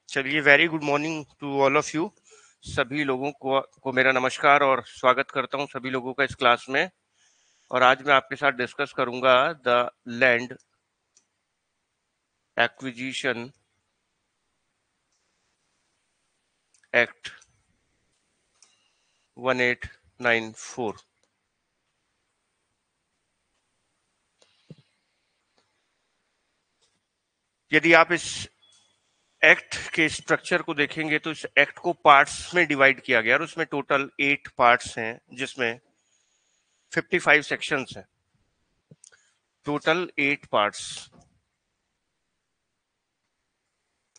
चलिए, very good morning to all of you. सभी लोगों को मेरा नमस्कार और स्वागत करता हूं सभी लोगों का इस क्लास में। और आज मैं आपके साथ डिस्कस करूंगा द लैंड एक्विजिशन एक्ट 1894। यदि आप इस एक्ट के स्ट्रक्चर को देखेंगे तो इस एक्ट को पार्ट्स में डिवाइड किया गया और उसमें टोटल 8 पार्ट्स हैं, जिसमें 55 सेक्शंस हैं। टोटल 8 पार्ट्स,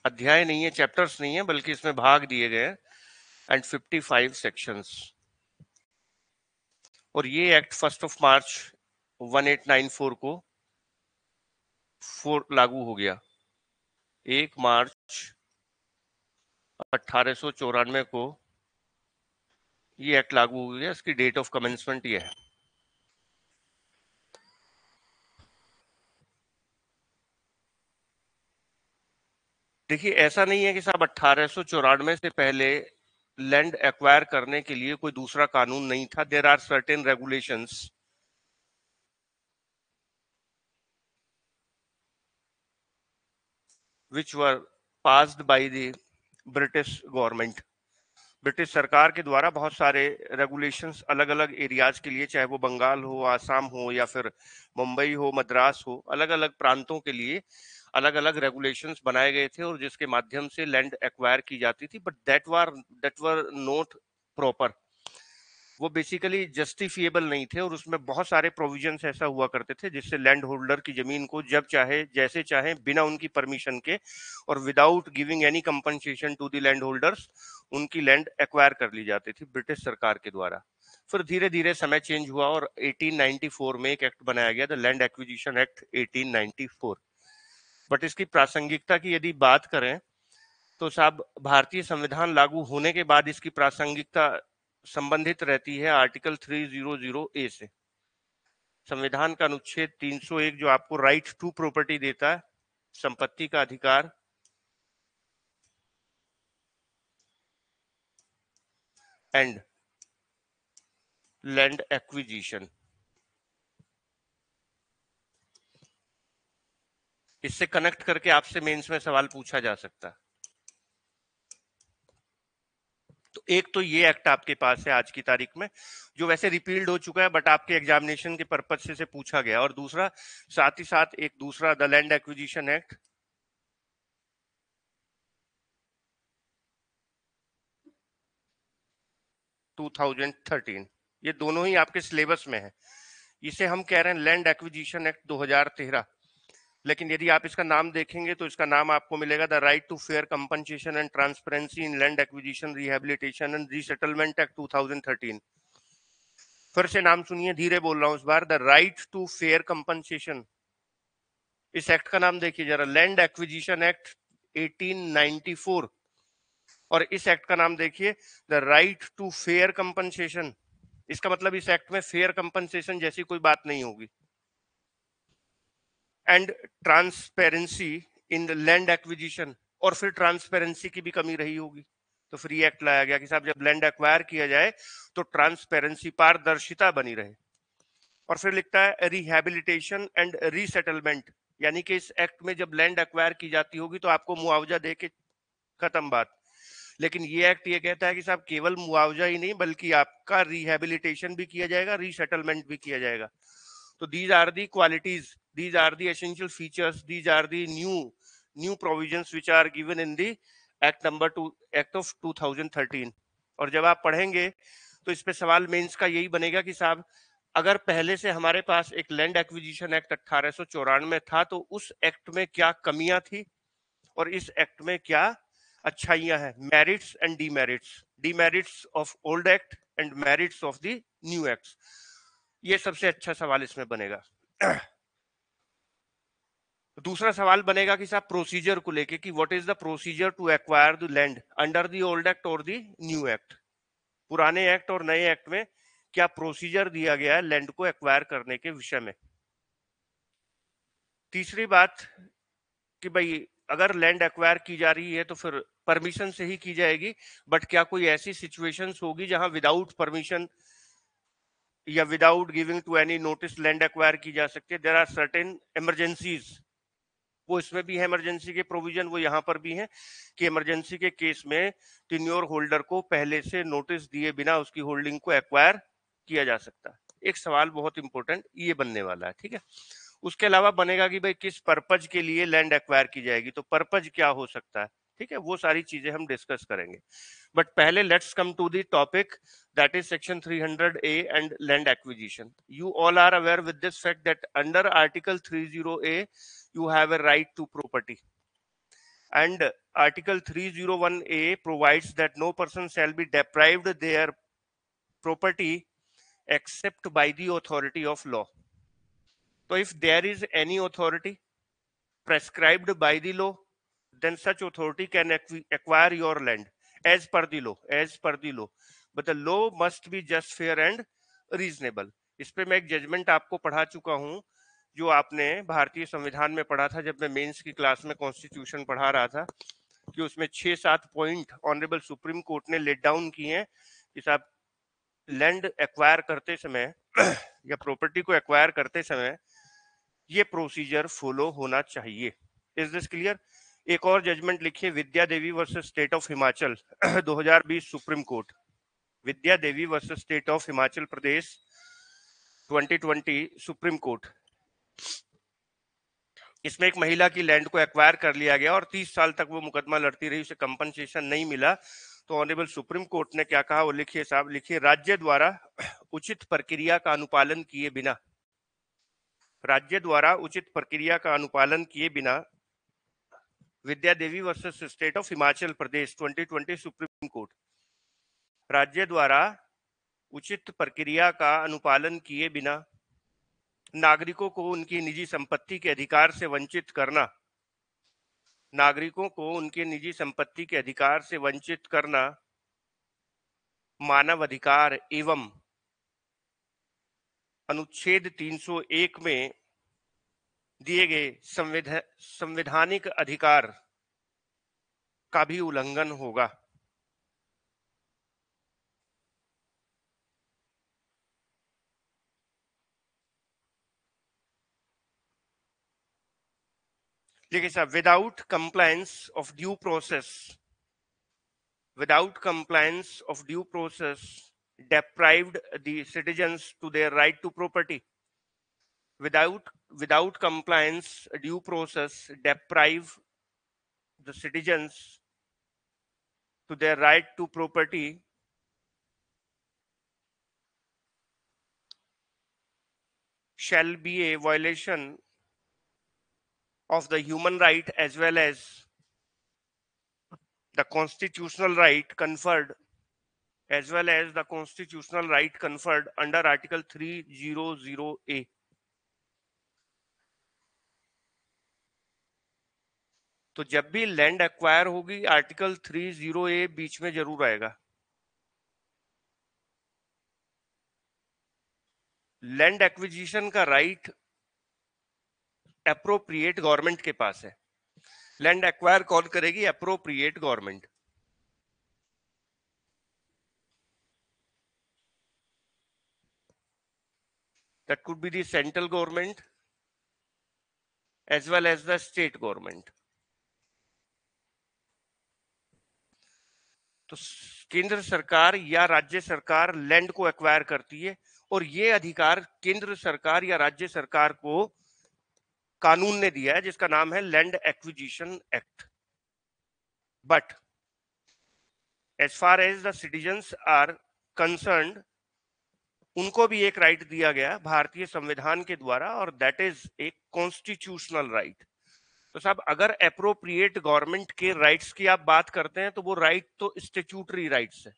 अध्याय नहीं है, चैप्टर्स नहीं है, बल्कि इसमें भाग दिए गए हैं एंड 55 सेक्शंस। और ये एक्ट 1 मार्च 1894 को लागू हो गया। 1 मार्च 1894 को ये एक्ट लागू हो गया। इसकी डेट ऑफ कमेंसमेंट ये है। देखिए, ऐसा नहीं है कि साहब 1894 से पहले लैंड एक्वायर करने के लिए कोई दूसरा कानून नहीं था। There are certain regulations which were passed by the British government. British सरकार के द्वारा बहुत सारे रेगुलेशंस अलग अलग एरियाज के लिए, चाहे वो बंगाल हो, आसाम हो, या फिर मुंबई हो, मद्रास हो, अलग अलग प्रांतों के लिए अलग अलग रेगुलेशंस बनाए गए थे और जिसके माध्यम से लैंड एक्वायर की जाती थी। But that were not proper. वो बेसिकली जस्टिफिएबल नहीं थे और उसमें बहुत सारे प्रोविजंस ऐसा हुआ करते थे जिससे लैंड होल्डर की जमीन को जब चाहे, जैसे चाहे, बिना उनकी परमिशन के और without giving any compensation to the land holders उनकी लैंड एक्वायर कर ली जाती थी ब्रिटिश सरकार के द्वारा। फिर धीरे धीरे समय चेंज हुआ और 1894 में एक एक्ट बनाया गया, the land acquisition act 1894। But इसकी प्रासंगिकता की यदि बात करें तो साहब, भारतीय संविधान लागू होने के बाद इसकी प्रासंगिकता संबंधित रहती है आर्टिकल 300 ए से। संविधान का अनुच्छेद 301 जो आपको राइट टू प्रॉपर्टी देता है, संपत्ति का अधिकार, एंड लैंड एक्विजिशन। इससे कनेक्ट करके आपसे मेंस में सवाल पूछा जा सकता है। तो एक तो ये एक्ट आपके पास है आज की तारीख में, जो वैसे रिपील्ड हो चुका है बट आपके एग्जामिनेशन के पर्पज से पूछा गया। और दूसरा, साथ ही साथ एक दूसरा, द लैंड एक्विजिशन एक्ट 2013। ये दोनों ही आपके सिलेबस में है। इसे हम कह रहे हैं लैंड एक्विजिशन एक्ट 2013। लेकिन यदि आप इसका नाम देखेंगे तो इसका नाम आपको मिलेगा the right to fair compensation and transparency in land acquisition, rehabilitation and resettlement act 2013। फिर से नाम सुनिए, धीरे बोल रहा हूं इस बार, the right to fair compensation. इस एक्ट का नाम देखिए जरा, लैंड एक्विजिशन एक्ट 1894। और इस एक्ट का नाम देखिए, the right to fair compensation. इसका मतलब इस एक्ट में फेयर कंपनसेशन जैसी कोई बात नहीं होगी। And transparency in the land acquisition, और फिर ट्रांसपेरेंसी की भी कमी रही होगी। तो फिर ये एक्ट लाया गया कि साहब जब लैंड एक्वायर किया जाए तो ट्रांसपेरेंसी, पारदर्शिता बनी रहे। और फिर लिखता है रिहेबिलिटेशन एंड रीसेटलमेंट, यानी कि इस एक्ट में जब लैंड एक्वायर की जाती होगी तो आपको मुआवजा दे के खत्म बात। लेकिन ये एक्ट ये कहता है कि साहब केवल मुआवजा ही नहीं बल्कि आपका रिहेबिलिटेशन भी किया जाएगा, रीसेटलमेंट भी किया जाएगा। तो these are the qualities, these are the essential features, these are the new provisions which are given in the act of 2013। और जब आप पढ़ेंगे तो इस पे सवाल मेंस का यही बनेगा कि साहब अगर पहले से हमारे पास एक लैंड एक्विजिशन एक्ट 1894 था तो उस एक्ट में क्या कमियां थी और इस एक्ट में क्या अच्छाइयां हैं। Merits and demerits, demerits of old act and merits of the new act. ये सबसे अच्छा सवाल इसमें बनेगा। दूसरा सवाल बनेगा कि साहब प्रोसीजर को लेके कि what is the procedure to acquire the land under the old act और द न्यू एक्ट। पुराने एक्ट और नए एक्ट में क्या प्रोसीजर दिया गया है लैंड को एक्वायर करने के विषय में। तीसरी बात कि भाई अगर लैंड एक्वायर की जा रही है तो फिर परमिशन से ही की जाएगी, बट क्या कोई ऐसी सिचुएशंस होगी जहां विदाउट परमिशन या without giving to any notice land acquire की जा सकती है? देयर आर सर्टेन इमरजेंसीज, वो इसमें भी है इमरजेंसी के प्रोविजन, वो यहाँ पर भी है कि इमरजेंसी के केस में टेन्योर होल्डर को पहले से नोटिस दिए बिना उसकी होल्डिंग को एक्वायर किया जा सकता है। एक सवाल बहुत इंपॉर्टेंट ये बनने वाला है, ठीक है। उसके अलावा बनेगा कि भाई किस पर्पज के लिए लैंड एक्वायर की जाएगी, तो पर्पज क्या हो सकता है, ठीक है, वो सारी चीजें हम डिस्कस करेंगे। बट पहले let's come to the topic, that is section 300A and land acquisition. You all are aware with this fact that under article 30A you have a right to property, and article 301A provides that no person shall be deprived their property except by the authority of law. So if there is any authority prescribed by the law, then such authority can acquire your land as per the law, but the law must be just, fair and reasonable. इस पे मैं एक judgement आपको पढ़ा चुका हूं, जो आपने भारतीय संविधान में पढ़ा था जब मैं मेंस की क्लास में कॉन्स्टिट्यूशन पढ़ा रहा था, कि उसमें 6-7 पॉइंट ऑनरेबल सुप्रीम कोर्ट ने लेट डाउन किए हैं कि साहब लैंड एक्वायर करते समय या प्रॉपर्टी को एक्वायर करते समय ये प्रोसीजर फॉलो होना चाहिए। Is this clear? एक और जजमेंट लिखिए, Vidya Devi versus state of Himachal 2020 supreme court, Vidya Devi versus state of Himachal Pradesh 2020 supreme court. इसमें एक महिला की लैंड को एक्वायर कर लिया गया और 30 साल तक वो मुकदमा लड़ती रही, उसे कंपनसेशन नहीं मिला, तो ऑनरेबल सुप्रीम कोर्ट ने क्या कहा, वो लिखिए साहब, लिखिए, राज्य द्वारा उचित प्रक्रिया का अनुपालन किए बिना, राज्य द्वारा उचित प्रक्रिया का अनुपालन किए बिना, Vidya Devi versus state of Himachal Pradesh 2020 supreme court, राज्य द्वारा उचित प्रक्रिया का अनुपालन किए बिना नागरिकों को उनकी निजी संपत्ति के अधिकार से वंचित करना, नागरिकों को उनके निजी संपत्ति के अधिकार से वंचित करना मानव अधिकार एवं अनुच्छेद 301 में दिए गए संवैधानिक अधिकार का भी उल्लंघन होगा। देखिए साहब, without compliance of due process, without compliance of due process deprived the citizens to their right to property, without compliance due process deprive the citizens to their right to property, shall be a violation of the human right as well as the constitutional right conferred under article 300A. तो जब भी land acquire होगी article 30A बीच में जरूर आएगा। Land acquisition का right appropriate government के पास है। लैंड एक्वायर कौन करेगी? Appropriate government. That could be the central government as well as the state government. तो केंद्र सरकार या राज्य सरकार लैंड को एक्वायर करती है और ये अधिकार केंद्र सरकार या राज्य सरकार को कानून ने दिया है जिसका नाम है land acquisition act. But as far as the citizens are concerned, उनको भी एक राइट दिया गया भारतीय संविधान के द्वारा और that is a constitutional right. तो साहब अगर एप्रोप्रिएट गवर्नमेंट के राइट्स की आप बात करते हैं तो वो राइट तो स्टैट्यूटरी राइट्स है।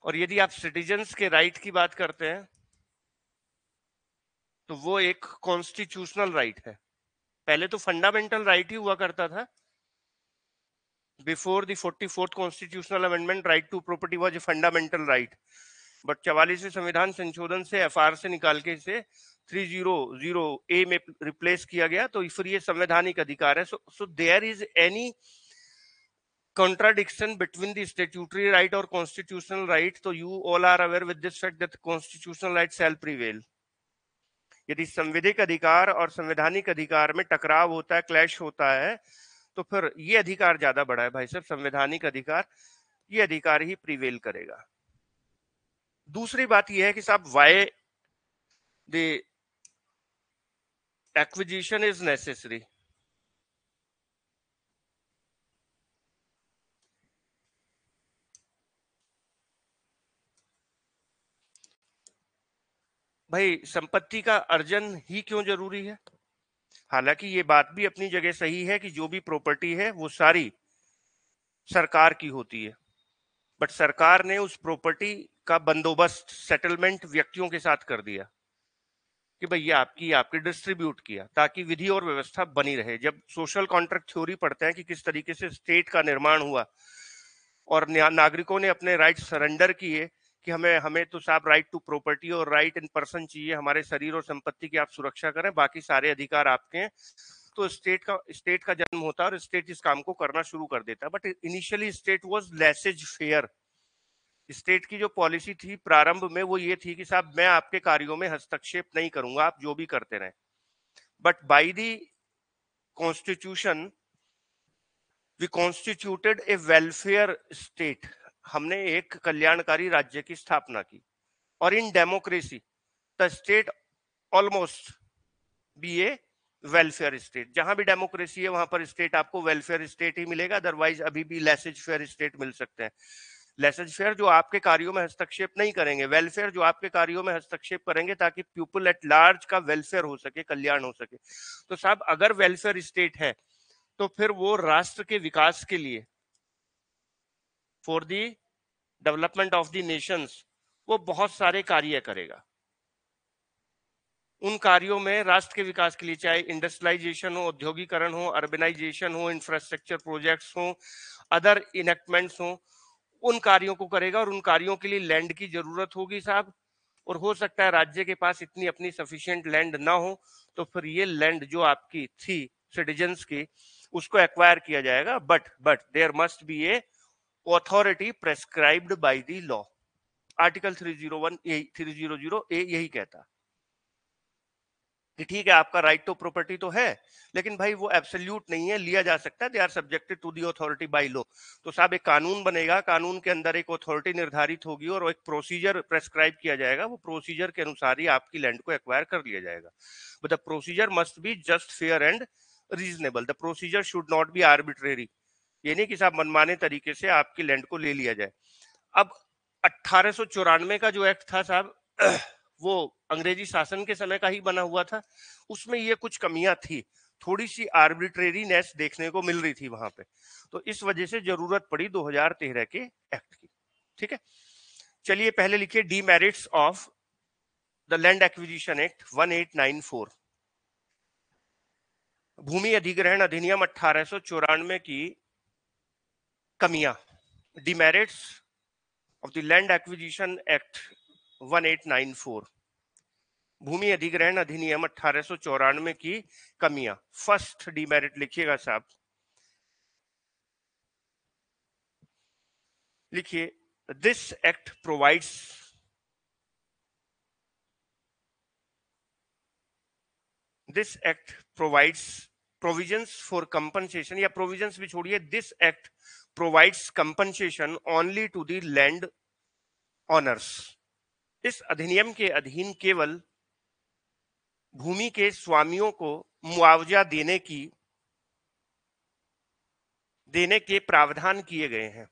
और यदि आप सिटीजन्स के राइट की बात करते हैं तो वो एक कॉन्स्टिट्यूशनल राइट है। पहले तो फंडामेंटल राइट ही हुआ करता था। Before the 44th constitutional amendment, right to property was a fundamental right. But 44वें संविधान संशोधन से एफआर से निकाल के इसे 300 ए में रिप्लेस किया गया, तो फिर ये संवैधानिक अधिकार है. So there is any contradiction between the statutory right or constitutional right, so you all are aware with this fact that the constitutional right shall prevail. यदि संवैधानिक अधिकार और संवैधानिक अधिकार में टकराव होता है, क्लैश होता है, तो फिर ये अधिकार ज्यादा बड़ा है भाई साहब, संवैधानिक अधिकार, ये अधिकार ही प्रिवेल करेगा. दूसरी बात यह है कि साहब why the acquisition is necessary. भाई संपत्ति का अर्जन ही क्यों जरूरी है? हालांकि ये बात भी अपनी जगह सही है कि जो भी प्रॉपर्टी है वो सारी सरकार की होती है, बट सरकार ने उस प्रॉपर्टी का बंदोबस्त, सेटलमेंट व्यक्तियों के साथ कर दिया कि भाई ये आपकी, आपके डिस्ट्रीब्यूट किया, ताकि विधि और व्यवस्था बनी रहे. जब सोशल कॉन्ट्रैक्ट थ्योरी पढ़ते हैं कि किस तरीके से स्टेट का निर्माण हुआ और नागरिकों ने अपने राइट सरेंडर किए कि हमें तो साहब राइट टू प्रॉपर्टी और राइट इन पर्सन चाहिए, हमारे शरीर और संपत्ति की आप सुरक्षा करें, बाकी सारे अधिकार आपके हैं. तो स्टेट का जन्म होता है और स्टेट इस काम को करना शुरू कर देता है. But initially state was laces fair. State की जो पॉलिसी थी प्रारंभ में वो ये थी कि साहब मैं आपके कार्यों में हस्तक्षेप नहीं करूंगा, आप जो भी करते रहें. But by the constitution we constituted a welfare state. हमने एक कल्याणकारी राज्य की स्थापना की. और in democracy the state almost be a welfare state. जहां भी डेमोक्रेसी है वहां पर स्टेट आपको वेलफेयर स्टेट ही मिलेगा, अदरवाइज अभी भी लेसेज फेयर स्टेट मिल सकते हैं. लेसेज फेयर जो आपके कार्यों में हस्तक्षेप नहीं करेंगे, वेलफेयर जो आपके कार्यों में हस्तक्षेप करेंगे ताकि पीपल एट लार्ज का वेलफेयर हो सके, कल्याण हो सके. तो साहब अगर वेलफेयर स्टेट है तो फिर वो राष्ट्र के विकास के लिए, for the development of the Nations, वो बहुत सारे कार्य करेगा. उन कार्यों में राष्ट्र के विकास के लिए, चाहे इंडस्ट्रियलाइजेशन हो, औद्योगिकरण हो, अर्बनाइजेशन हो, इंफ्रास्ट्रक्चर प्रोजेक्ट्स हो, अदर इनेक्टमेंट्स हो, उन कार्यों को करेगा. और उन कार्यों के लिए लैंड की जरूरत होगी साहब, और हो सकता है राज्य के पास इतनी अपनी सफिशिएंट लैंड ना हो, तो फिर ये लैंड जो आपकी थी सिटीजन्स की, उसको एक्वायर किया जाएगा. But there must be a authority prescribed by the law. Article 300 A यही कहता कि ठीक है आपका राइट टू प्रॉपर्टी तो है, लेकिन भाई वो एब्सोल्यूट नहीं है, लिया जा सकता है. They are subjected to the authority by law. तो साहब एक कानून बनेगा, कानून के अंदर एक अथॉरिटी निर्धारित होगी और एक प्रोसीजर प्रेस्क्राइब किया जाएगा. वो प्रोसीजर के अनुसार ही आपकी लैंड को एक्वायर कर लिया जाएगा. But the procedure must be just, fair and reasonable. The procedure should not be arbitrary. ये नहीं कि साहब मनमाने तरीके से आपकी लैंड को ले लिया जाए. अब 1894 का जो एक्ट था साहब, वो अंग्रेजी शासन के समय का ही बना हुआ था. उसमें ये कुछ कमियां थी, थोड़ी सी आर्बिट्रेरीनेस देखने को मिल रही थी वहां पे. तो इस वजह से जरूरत पड़ी 2013 के एक्ट की. ठीक है, चलिए पहले लिखिए demerits of the land acquisition act 1894. भूमि अधिग्रहण अधिनियम 1894 की कमियां. Demerits of the land acquisition act 1894, भूमि अधिग्रहण अधिनियम 1894 की कमियां. फर्स्ट डीमेरिट लिखिएगा साहब, लिखिए this act provides provisions for compensation, या प्रोविजंस भी छोड़िए, this act provides compensation only to the land owners. इस अधिनियम के अधीन केवल भूमि के स्वामियों को मुआवजा देने के प्रावधान किए गए हैं.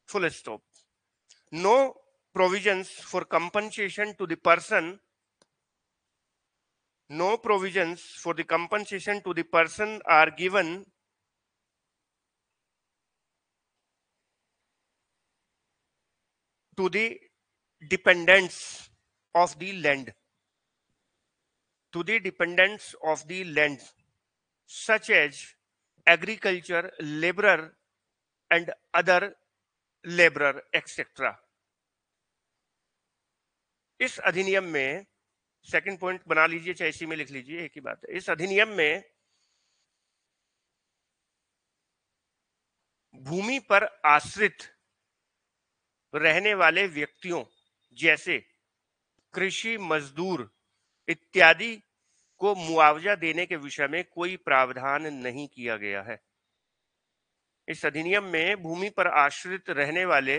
Full stop. No provisions for compensation to the person, no provisions for the compensation to the person are given to the dependents of the land, such as agriculture laborer and other laborer etc. इस अधिनियम में, second point बना लीजिए चाहे इसी में लिख लीजिए, एक ही बात है। इस अधिनियम में भूमि पर आश्रित रहने वाले व्यक्तियों जैसे कृषि मजदूर इत्यादि को मुआवजा देने के विषय में कोई प्रावधान नहीं किया गया है। इस अधिनियम में भूमि पर आश्रित रहने वाले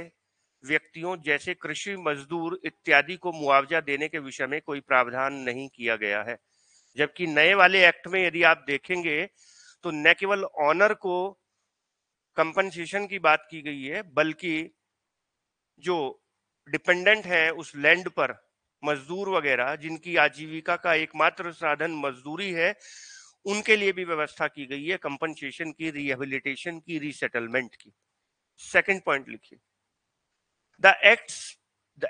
व्यक्तियों जैसे कृषि मजदूर इत्यादि को मुआवजा देने के विषय में कोई प्रावधान नहीं किया गया है। जबकि नए वाले एक्ट में यदि आप देखेंगे तो न केवल ऑनर को कंपनसेशन की बात की गई है, बल्कि जो डिपेंडेंट है उस लैंड पर, मजदूर वगैरह जिनकी आजीविका का एकमात्र साधन मजदूरी है, उनके लिए भी व्यवस्था की गई है कंपनसेशन की, रिहेबिलिटेशन की, रीसेटलमेंट की। सेकंड पॉइंट लिखिए, the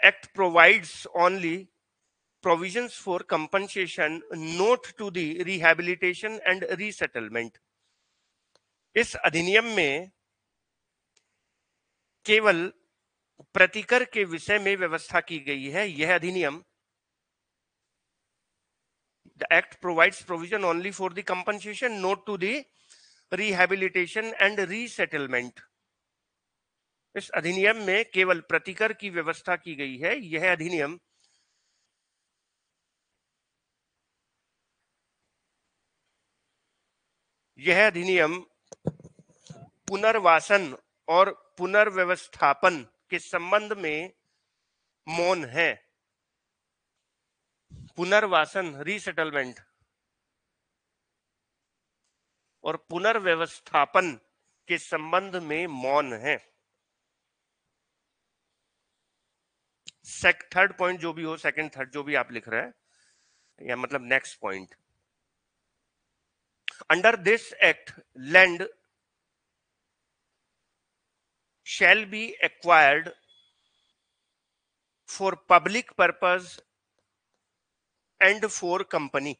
act provides only provisions for compensation not to the rehabilitation and resettlement। इस अधिनियम में केवल प्रतिकर के विषय में व्यवस्था की गई है। यह अधिनियम, the act provides provision only for the compensation not to the rehabilitation and resettlement. इस अधिनियम में केवल प्रतिकर की व्यवस्था की गई है। यह अधिनियम पुनर्वासन और पुनर्व्यवस्थापन के संबंध में मौन है। पुनर्वासन, रीसेटलमेंट और पुनर्व्यवस्थापन के संबंध में मौन है। थर्ड पॉइंट जो भी हो, सेकंड थर्ड जो भी आप लिख रहे हैं, या मतलब next point, under this act land shall be acquired for public purpose and for company।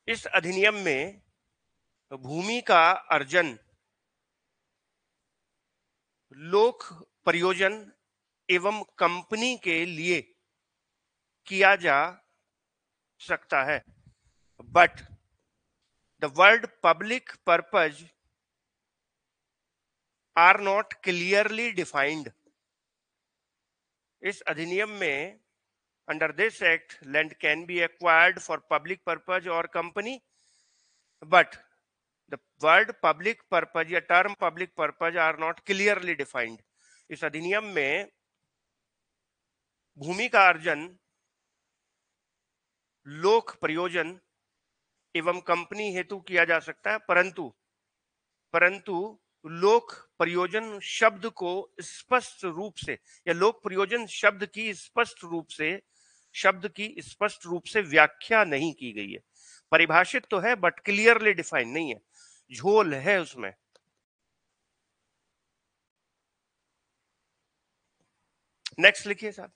इस अधिनियम में भूमि का अर्जन लोक प्रयोजन एवं कंपनी के लिए किया जा सकता है, but the word public purpose are not clearly defined. इस अधिनियम में under this act land can be acquired for public purpose or company, but the word public purpose या term public purpose are not clearly defined. इस अधिनियम में भूमि का अर्जन लोक प्रयोजन एवं कंपनी हेतु किया जा सकता है, परंतु लोक प्रयोजन शब्द को स्पष्ट रूप से, या लोक प्रयोजन शब्द की स्पष्ट रूप से व्याख्या नहीं की गई है। परिभाषित तो है बट क्लियरली डिफाइन नहीं है, झोल है उसमें। नेक्स्ट लिखिए साहब।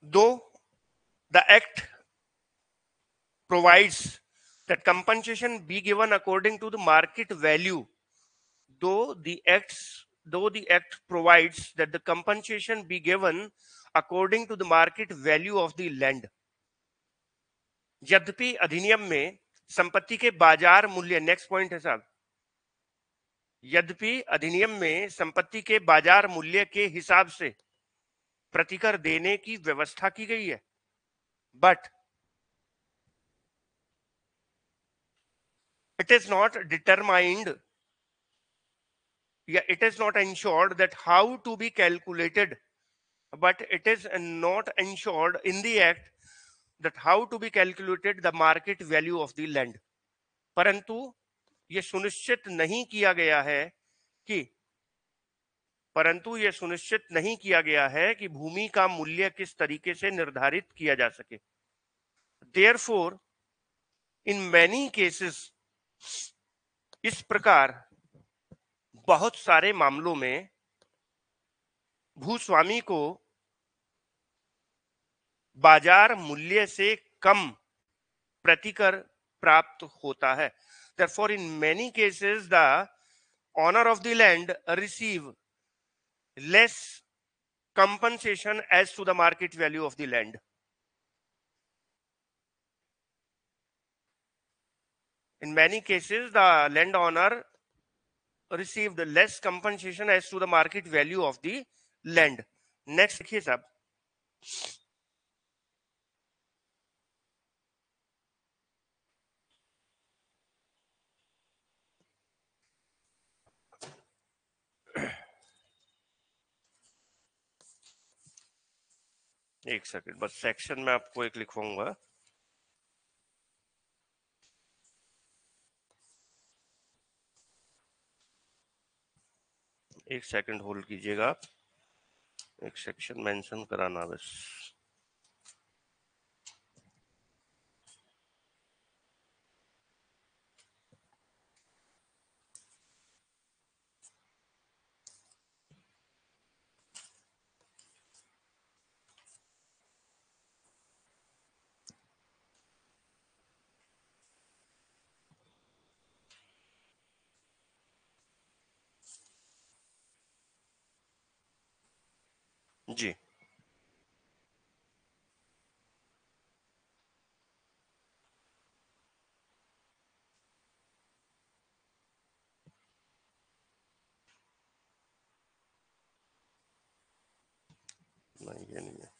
दो the act provides that compensation be given according to the market value, though the act provides that the compensation be given according to the market value of the land। यद्यपि अधिनियम में संपत्ति के बाजार मूल्य, नेक्स्ट पॉइंट है साहब, यद्यपि अधिनियम में संपत्ति के बाजार मूल्य के हिसाब से प्रतिकर देने की व्यवस्था की गई है, but it is not determined, yeah, it is not ensured that how to be calculated, but it is not ensured in the act that how to be calculated the market value of the land। परंतु यह सुनिश्चित नहीं किया गया है कि भूमि का मूल्य किस तरीके से निर्धारित किया जा सके। Therefore, in many cases, इस प्रकार बहुत सारे मामलों में भूस्वामी को बाजार मूल्य से कम प्रतिकर प्राप्त होता है। Therefore, in many cases, the owner of the land receive less compensation as to the market value of the land. In many cases, the landowner received less compensation as to the market value of the land. Next देखिए साहब, एक second बस, section में आपको एक लिखवाऊंगा। एक second hold कीजिएगा आप, एक सेक्शन मेंशन कराना बस। जी नहीं, ये नहीं है।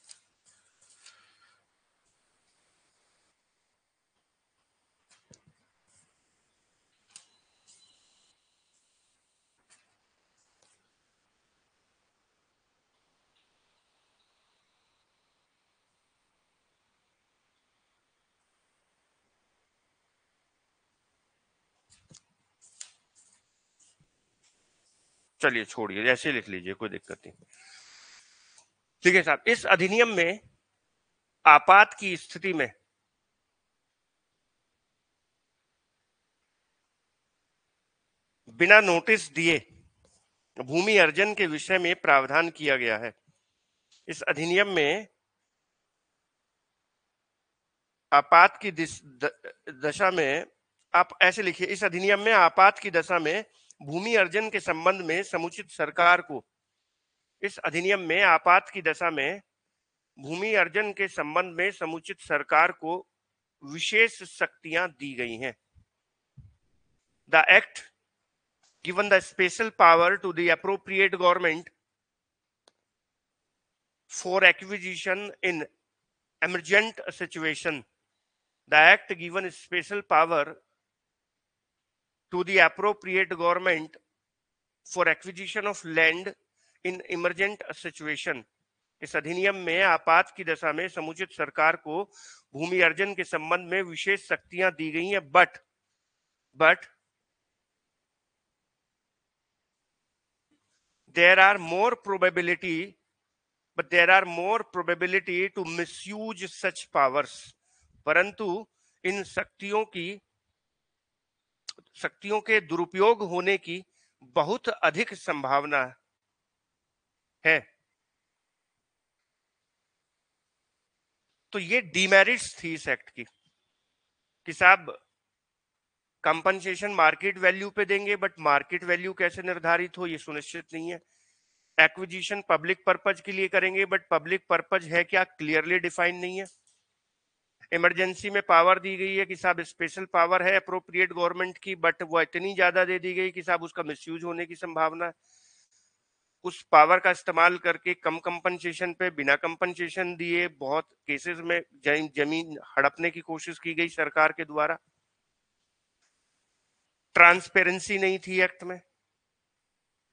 चलिए छोड़िए, ऐसे लिख लीजिए, कोई दिक्कत नहीं। ठीक है साहब, इस अधिनियम में आपात की स्थिति में बिना नोटिस दिए भूमि अर्जन के विषय में प्रावधान किया गया है। इस अधिनियम में आपात की दशा में, आप ऐसे लिखिए, इस अधिनियम में आपात की दशा में भूमि अर्जन के संबंध में समुचित सरकार को, इस अधिनियम में आपात की दशा में भूमि अर्जन के संबंध में समुचित सरकार को विशेष शक्तियां दी गई हैं। The act given the special power to the appropriate government for acquisition in emergent situation. The act given special power to the appropriate government for acquisition of land in emergent situation. इस अधिनियम में आपात की दशा में समुचित सरकार को भूमि अर्जन के संबंध में विशेष शक्तियां दी गई हैं, but there are more probability to misuse such powers. परंतु इन शक्तियों के दुरुपयोग होने की बहुत अधिक संभावना है। तो ये डीमेरिट्स थी इस एक्ट की कि साहब कंपनसेशन मार्केट वैल्यू पे देंगे, बट मार्केट वैल्यू कैसे निर्धारित हो ये सुनिश्चित नहीं है। एक्विजिशन पब्लिक पर्पज के लिए करेंगे, बट पब्लिक पर्पज है क्या, क्लियरली डिफाइन नहीं है। इमरजेंसी में पावर दी गई है कि साहब स्पेशल पावर है अप्रोप्रिएट गवर्नमेंट की, बट वो इतनी ज्यादा दे दी गई कि साहब उसका मिसयूज होने की संभावना है। उस पावर का इस्तेमाल करके कम कंपनसेशन पे, बिना कंपनसेशन दिए बहुत केसेस में जमीन हड़पने की कोशिश की गई सरकार के द्वारा। ट्रांसपेरेंसी नहीं थी एक्ट में,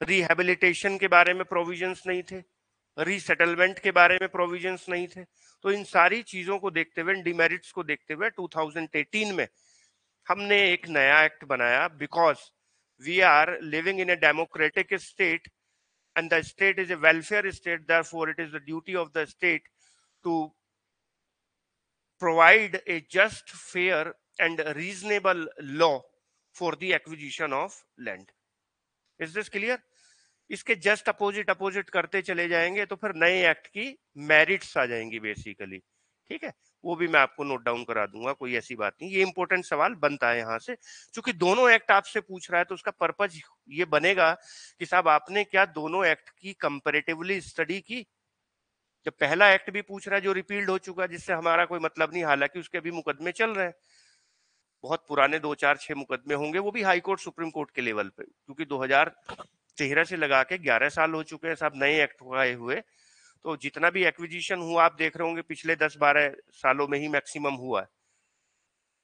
रिहेबिलिटेशन के बारे में प्रोविजंस नहीं थे, रीसेटलमेंट के बारे में प्रोविजंस नहीं थे। तो इन सारी चीजों को देखते हुए, डिमेरिट्स को देखते हुए 2018 में हमने एक नया एक्ट बनाया, because we are living in a democratic state and the state is a welfare state, therefore it is the duty of the state to provide a just, fair and reasonable law for the acquisition of land. Is this clear? इसके just opposite करते चले जाएंगे तो फिर नए act की merits आ जाएंगी basically. ठीक है, वो भी मैं आपको नोट डाउन करा दूंगा, कोई ऐसी बात नहीं। ये इंपॉर्टेंट सवाल बनता है यहाँ से, क्योंकि दोनों एक्ट आपसे पूछ रहा है तो उसका पर्पज ये बनेगा कि साहब आपने क्या दोनों एक्ट की कंपैरेटिवली स्टडी की। जब पहला एक्ट भी पूछ रहा है जो रिपील्ड हो चुका है, जिससे हमारा कोई मतलब नहीं, हालांकि उसके भी मुकदमे चल रहे हैं, बहुत पुराने 2 4 6 मुकदमे होंगे, वो भी हाई कोर्ट सुप्रीम कोर्ट के लेवल पे, क्योंकि 2013 से लगा के 11 साल हो चुके हैं साहब नए एक्ट आए हुए। तो जितना भी एक्विजिशन हुआ आप देख रहे होंगे पिछले 10 12 सालों में ही मैक्सिमम हुआ है,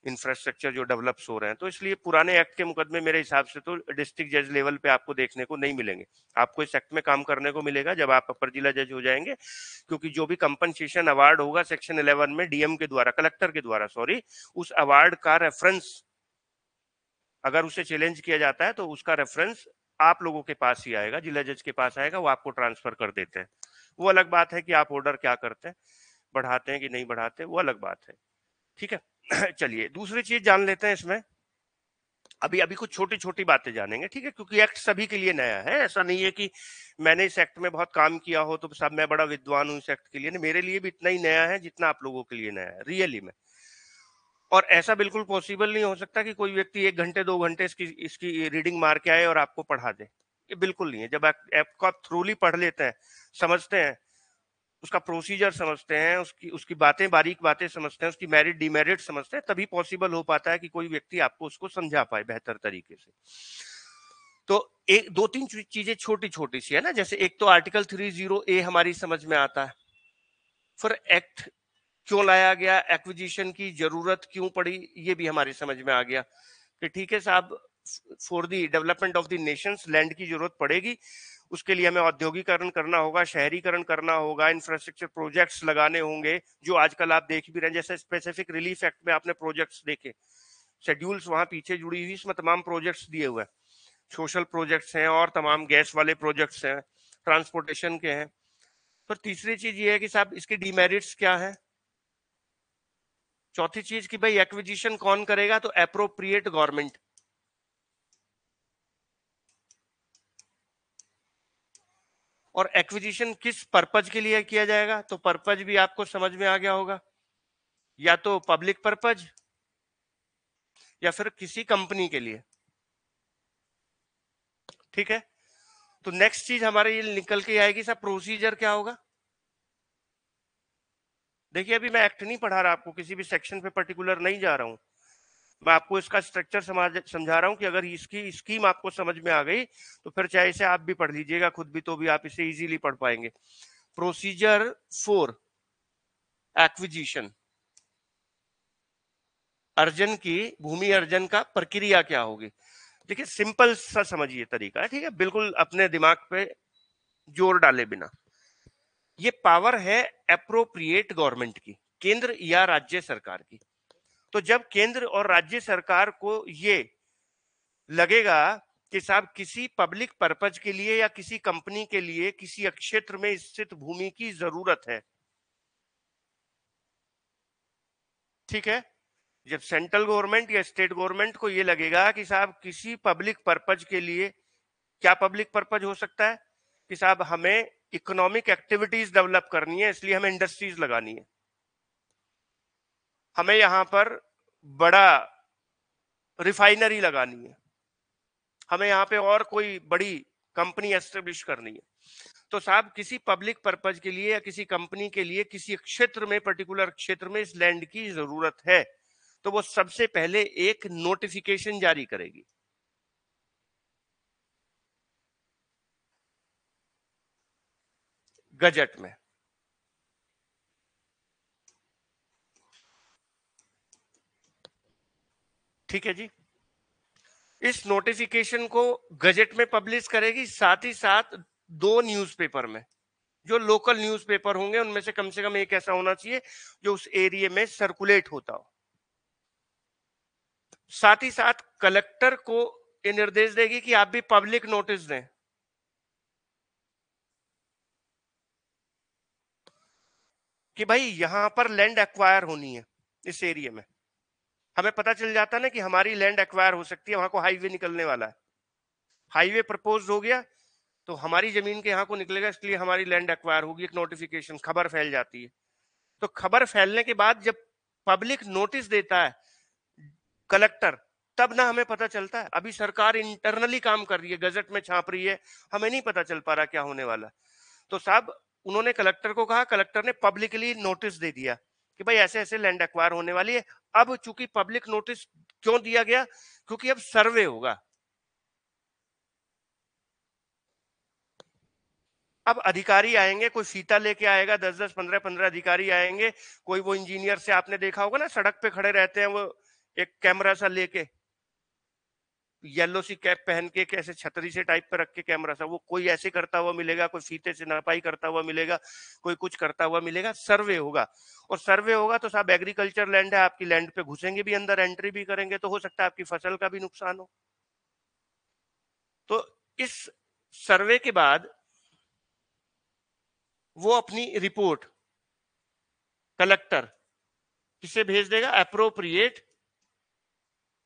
इंफ्रास्ट्रक्चर जो डेवलप्स हो रहे हैं। तो इसलिए पुराने एक्ट के मुकदमे मेरे हिसाब से तो डिस्ट्रिक्ट जज लेवल पे आपको देखने को नहीं मिलेंगे। आपको इस एक्ट में काम करने को मिलेगा जब आप अपर जिला जज हो जाएंगे, क्योंकि जो भी कंपनसेशन अवार्ड होगा सेक्शन 11 में डीएम के द्वारा, कलेक्टर के द्वारा सॉरी, उस अवार्ड का रेफरेंस अगर उसे चैलेंज किया जाता है तो उसका रेफरेंस आप लोगों के पास ही आएगा, जिला जज के पास आएगा, वो आपको ट्रांसफर कर देते हैं। वो अलग बात है कि आप ऑर्डर क्या करते हैं, बढ़ाते हैं कि नहीं बढ़ाते, वो अलग बात है। ठीक है। चलिए दूसरी चीज जान लेते हैं इसमें। अभी अभी कुछ छोटी छोटी बातें जानेंगे, ठीक है, क्योंकि एक्ट सभी के लिए नया है। ऐसा नहीं है कि मैंने इस एक्ट में बहुत काम किया हो तो सब मैं बड़ा विद्वान हूं इस एक्ट के लिए, नहीं, मेरे लिए भी इतना ही नया है जितना आप लोगों के लिए नया है रियली में। और ऐसा बिल्कुल पॉसिबल नहीं हो सकता कि कोई व्यक्ति 1 घंटे 2 घंटे इसकी इसकी रीडिंग मार के आए और आपको पढ़ा दे, ये बिल्कुल नहीं है। जब आप ऐप को आप थ्रूली पढ़ लेते हैं, समझते हैं, उसका प्रोसीजर समझते हैं, उसकी उसकी बातें, बारीक बातें समझते हैं, उसकी मेरिट डिमेरिट समझते हैं, तभी पॉसिबल हो पाता है कि कोई व्यक्ति आपको उसको समझा पाए बेहतर तरीके से। तो एक 2 3 चीजें छोटी छोटी सी है ना, जैसे एक तो आर्टिकल 30A हमारी समझ में आता है, फिर एक्ट क्यों लाया गया, एक्विजिशन की जरूरत क्यों पड़ी, ये भी हमारी समझ में आ गया कि ठीक है साहब, for the development of the Nations land की जरूरत पड़ेगी, उसके लिए हमें औद्योगिकरण करना होगा, शहरीकरण करना होगा, इंफ्रास्ट्रक्चर प्रोजेक्ट्स लगाने होंगे, जो आजकल आप देख भी रहे हैं। जैसे स्पेसिफिक रिलीफ एक्ट में आपने प्रोजेक्ट्स देखे, शेड्यूल्स वहां पीछे जुड़ी हुई, इसमें तमाम प्रोजेक्ट्स दिए हुए हैं, सोशल प्रोजेक्ट्स हैं और तमाम गैस वाले प्रोजेक्ट्स हैं, ट्रांसपोर्टेशन के हैं। फिर तीसरी चीज ये है कि साहब इसकी डिमेरिट्स क्या है। चौथी चीज कि भाई एक्विजिशन कौन करेगा, तो एप्रोप्रिएट गवर्नमेंट। और एक्विजिशन किस पर्पज के लिए किया जाएगा, तो पर्पज भी आपको समझ में आ गया होगा, या तो पब्लिक पर्पज या फिर किसी कंपनी के लिए। ठीक है, तो नेक्स्ट चीज हमारे ये निकल के आएगी साहब, प्रोसीजर क्या होगा। देखिए अभी मैं एक्ट नहीं पढ़ा रहा आपको, किसी भी सेक्शन पे पर्टिकुलर नहीं जा रहा हूं, मैं आपको इसका स्ट्रक्चर समझा रहा हूं कि अगर इसकी स्कीम आपको समझ में आ गई तो फिर चाहे इसे आप भी पढ़ लीजिएगा खुद भी, तो भी आप इसे इजीली पढ़ पाएंगे। प्रोसीजर फॉर एक्विजिशन, अर्जन की, भूमि अर्जन का प्रक्रिया क्या होगी। देखिए सिंपल सा समझिए तरीका है, ठीक है, बिल्कुल अपने दिमाग पे जोर डाले बिना। ये पावर है एप्रोप्रिएट गवर्नमेंट की, केंद्र या राज्य सरकार की। तो जब केंद्र और राज्य सरकार को ये लगेगा कि साहब किसी पब्लिक पर्पज के लिए या किसी कंपनी के लिए किसी क्षेत्र में स्थित भूमि की जरूरत है, ठीक है, जब सेंट्रल गवर्नमेंट या स्टेट गवर्नमेंट को ये लगेगा कि साहब किसी पब्लिक पर्पज के लिए, क्या पब्लिक पर्पज हो सकता है कि साहब हमें इकोनॉमिक एक्टिविटीज डेवलप करनी है, इसलिए हमें इंडस्ट्रीज लगानी है, हमें यहां पर बड़ा रिफाइनरी लगानी है, हमें यहाँ पे और कोई बड़ी कंपनी एस्टेब्लिश करनी है। तो साहब किसी पब्लिक पर्पज के लिए या किसी कंपनी के लिए किसी क्षेत्र में, पर्टिकुलर क्षेत्र में इस लैंड की जरूरत है, तो वो सबसे पहले एक नोटिफिकेशन जारी करेगी, गजट में। ठीक है जी, इस नोटिफिकेशन को गजट में पब्लिश करेगी, साथ ही साथ 2 न्यूज़पेपर में, जो लोकल न्यूज़पेपर होंगे उनमें से कम एक ऐसा होना चाहिए जो उस एरिया में सर्कुलेट होता हो। साथ ही साथ कलेक्टर को ये निर्देश देगी कि आप भी पब्लिक नोटिस दें कि भाई यहां पर लैंड एक्वायर होनी है इस एरिया में। हमें पता चल जाता है ना कि हमारी लैंड एक्वायर हो सकती है, वहां को हाईवे निकलने वाला है, हाईवे प्रपोज हो गया तो हमारी जमीन के यहाँ को निकलेगा, इसलिए हमारी लैंड एक्वायर होगी, एक नोटिफिकेशन, खबर फैल जाती है। तो खबर फैलने के बाद जब पब्लिक नोटिस देता है कलेक्टर, तब ना हमें पता चलता है। अभी सरकार इंटरनली काम कर रही है, गजट में छाप रही है, हमें नहीं पता चल पा रहा क्या होने वाला। तो साहब उन्होंने कलेक्टर को कहा, कलेक्टर ने पब्लिकली नोटिस दे दिया कि भाई ऐसे ऐसे लैंड एक्वायर होने वाली है। अब चूंकि पब्लिक नोटिस क्यों दिया गया, क्योंकि अब सर्वे होगा। अब अधिकारी आएंगे, कोई फीता लेके आएगा, 10-10, 15-15 अधिकारी आएंगे। कोई वो इंजीनियर से आपने देखा होगा ना, सड़क पे खड़े रहते हैं वो, एक कैमरा सा लेके, येलो सी कैप पहन के, कैसे छतरी से टाइप पे रख के कैमरा सा, वो कोई ऐसे करता हुआ मिलेगा, कोई फीते से नपाई करता हुआ मिलेगा, कोई कुछ करता हुआ मिलेगा। सर्वे होगा, और सर्वे होगा तो साहब एग्रीकल्चर लैंड है, आपकी लैंड पे घुसेंगे भी, अंदर एंट्री भी करेंगे, तो हो सकता है आपकी फसल का भी नुकसान हो। तो इस सर्वे के बाद वो अपनी रिपोर्ट कलेक्टर किसे भेज देगा, अप्रोप्रिएट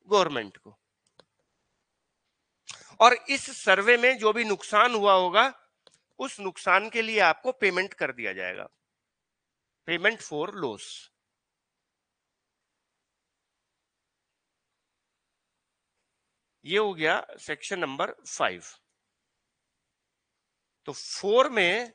गवर्नमेंट को। और इस सर्वे में जो भी नुकसान हुआ होगा, उस नुकसान के लिए आपको पेमेंट कर दिया जाएगा, पेमेंट फॉर लॉस। ये हो गया सेक्शन नंबर 5। तो 4 में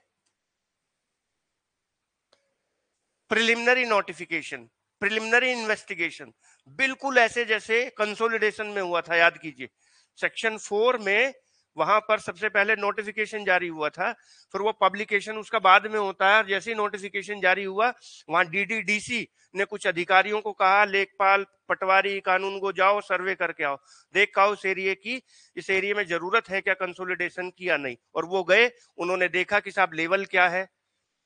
प्रिलिमिनरी नोटिफिकेशन, प्रिलिमिनरी इन्वेस्टिगेशन, बिल्कुल ऐसे जैसे कंसोलिडेशन में हुआ था, याद कीजिए। सेक्शन 4 में वहां पर सबसे पहले नोटिफिकेशन जारी हुआ था, फिर वो पब्लिकेशन उसका बाद में होता है। जैसे ही नोटिफिकेशन जारी हुआ, वहां डीडीडीसी ने कुछ अधिकारियों को कहा, लेखपाल, पटवारी, कानून को जाओ सर्वे करके आओ, देख आओ इस एरिया की, इस एरिया में जरूरत है क्या कंसोलिडेशन की या नहीं। और वो गए, उन्होंने देखा कि साहब लेवल क्या है,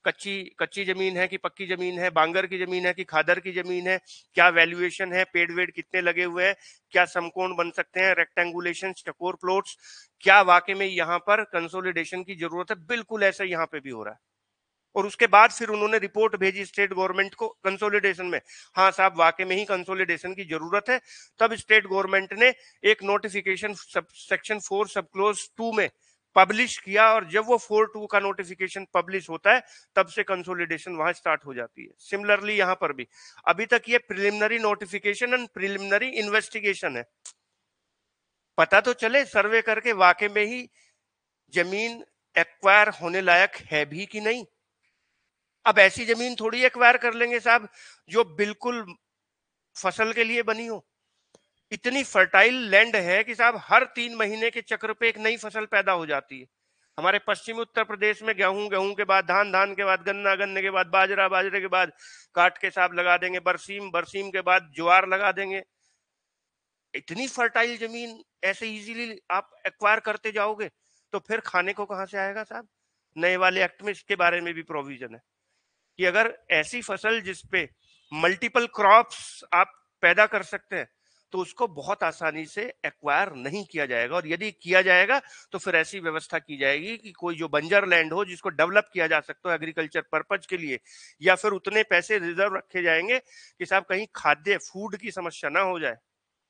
कच्ची कच्ची जमीन है कि पक्की जमीन है, बांगर की जमीन है कि खादर की जमीन है, क्या वैल्यूएशन है, पेड़ वेड़ कितने लगे हुए हैं, क्या समकोण बन सकते हैं, रेक्टेंगुलेशन, चकोर प्लॉट्स, क्या वाकई में यहाँ पर कंसोलिडेशन की जरूरत है। बिल्कुल ऐसा यहाँ पे भी हो रहा है। और उसके बाद फिर उन्होंने रिपोर्ट भेजी स्टेट गवर्नमेंट को कंसोलिडेशन में, हाँ साहब वाकई में ही कंसोलिडेशन की जरूरत है। तब स्टेट गवर्नमेंट ने एक नोटिफिकेशन सेक्शन 4 सब क्लोज 2 में पब्लिश किया, और जब वो 4.2 का नोटिफिकेशन पब्लिश होता है, तब से कंसोलिडेशन वहां स्टार्ट हो जाती है। सिमिलरली यहां पर भी अभी तक ये preliminary notification and preliminary investigation है, पता तो चले सर्वे करके वाकई में ही जमीन एक्वायर होने लायक है भी कि नहीं। अब ऐसी जमीन थोड़ी एक्वायर कर लेंगे साहब जो बिल्कुल फसल के लिए बनी हो। इतनी फर्टाइल लैंड है कि साहब हर 3 महीने के चक्र पे एक नई फसल पैदा हो जाती है। हमारे पश्चिमी उत्तर प्रदेश में गेहूं, गेहूं के बाद धान, धान के बाद गन्ना, गन्ने के बाद बाजरा, बाजरे के बाद काट के साहब लगा देंगे बरसीम, बरसीम के बाद ज्वार लगा देंगे। इतनी फर्टाइल जमीन ऐसे इजीली आप एक्वायर करते जाओगे तो फिर खाने को कहां से आएगा साहब। नए वाले एक्ट में इसके बारे में भी प्रोविजन है कि अगर ऐसी फसल जिसपे मल्टीपल क्रॉप्स आप पैदा कर सकते हैं, तो उसको बहुत आसानी से एक्वायर नहीं किया जाएगा। और यदि किया जाएगा तो फिर ऐसी व्यवस्था की जाएगी कि कोई जो बंजर लैंड हो जिसको डेवलप किया जा सकता हो एग्रीकल्चर पर्पज के लिए, या फिर उतने पैसे रिजर्व रखे जाएंगे कि साहब कहीं खाद्य फूड की समस्या ना हो जाए।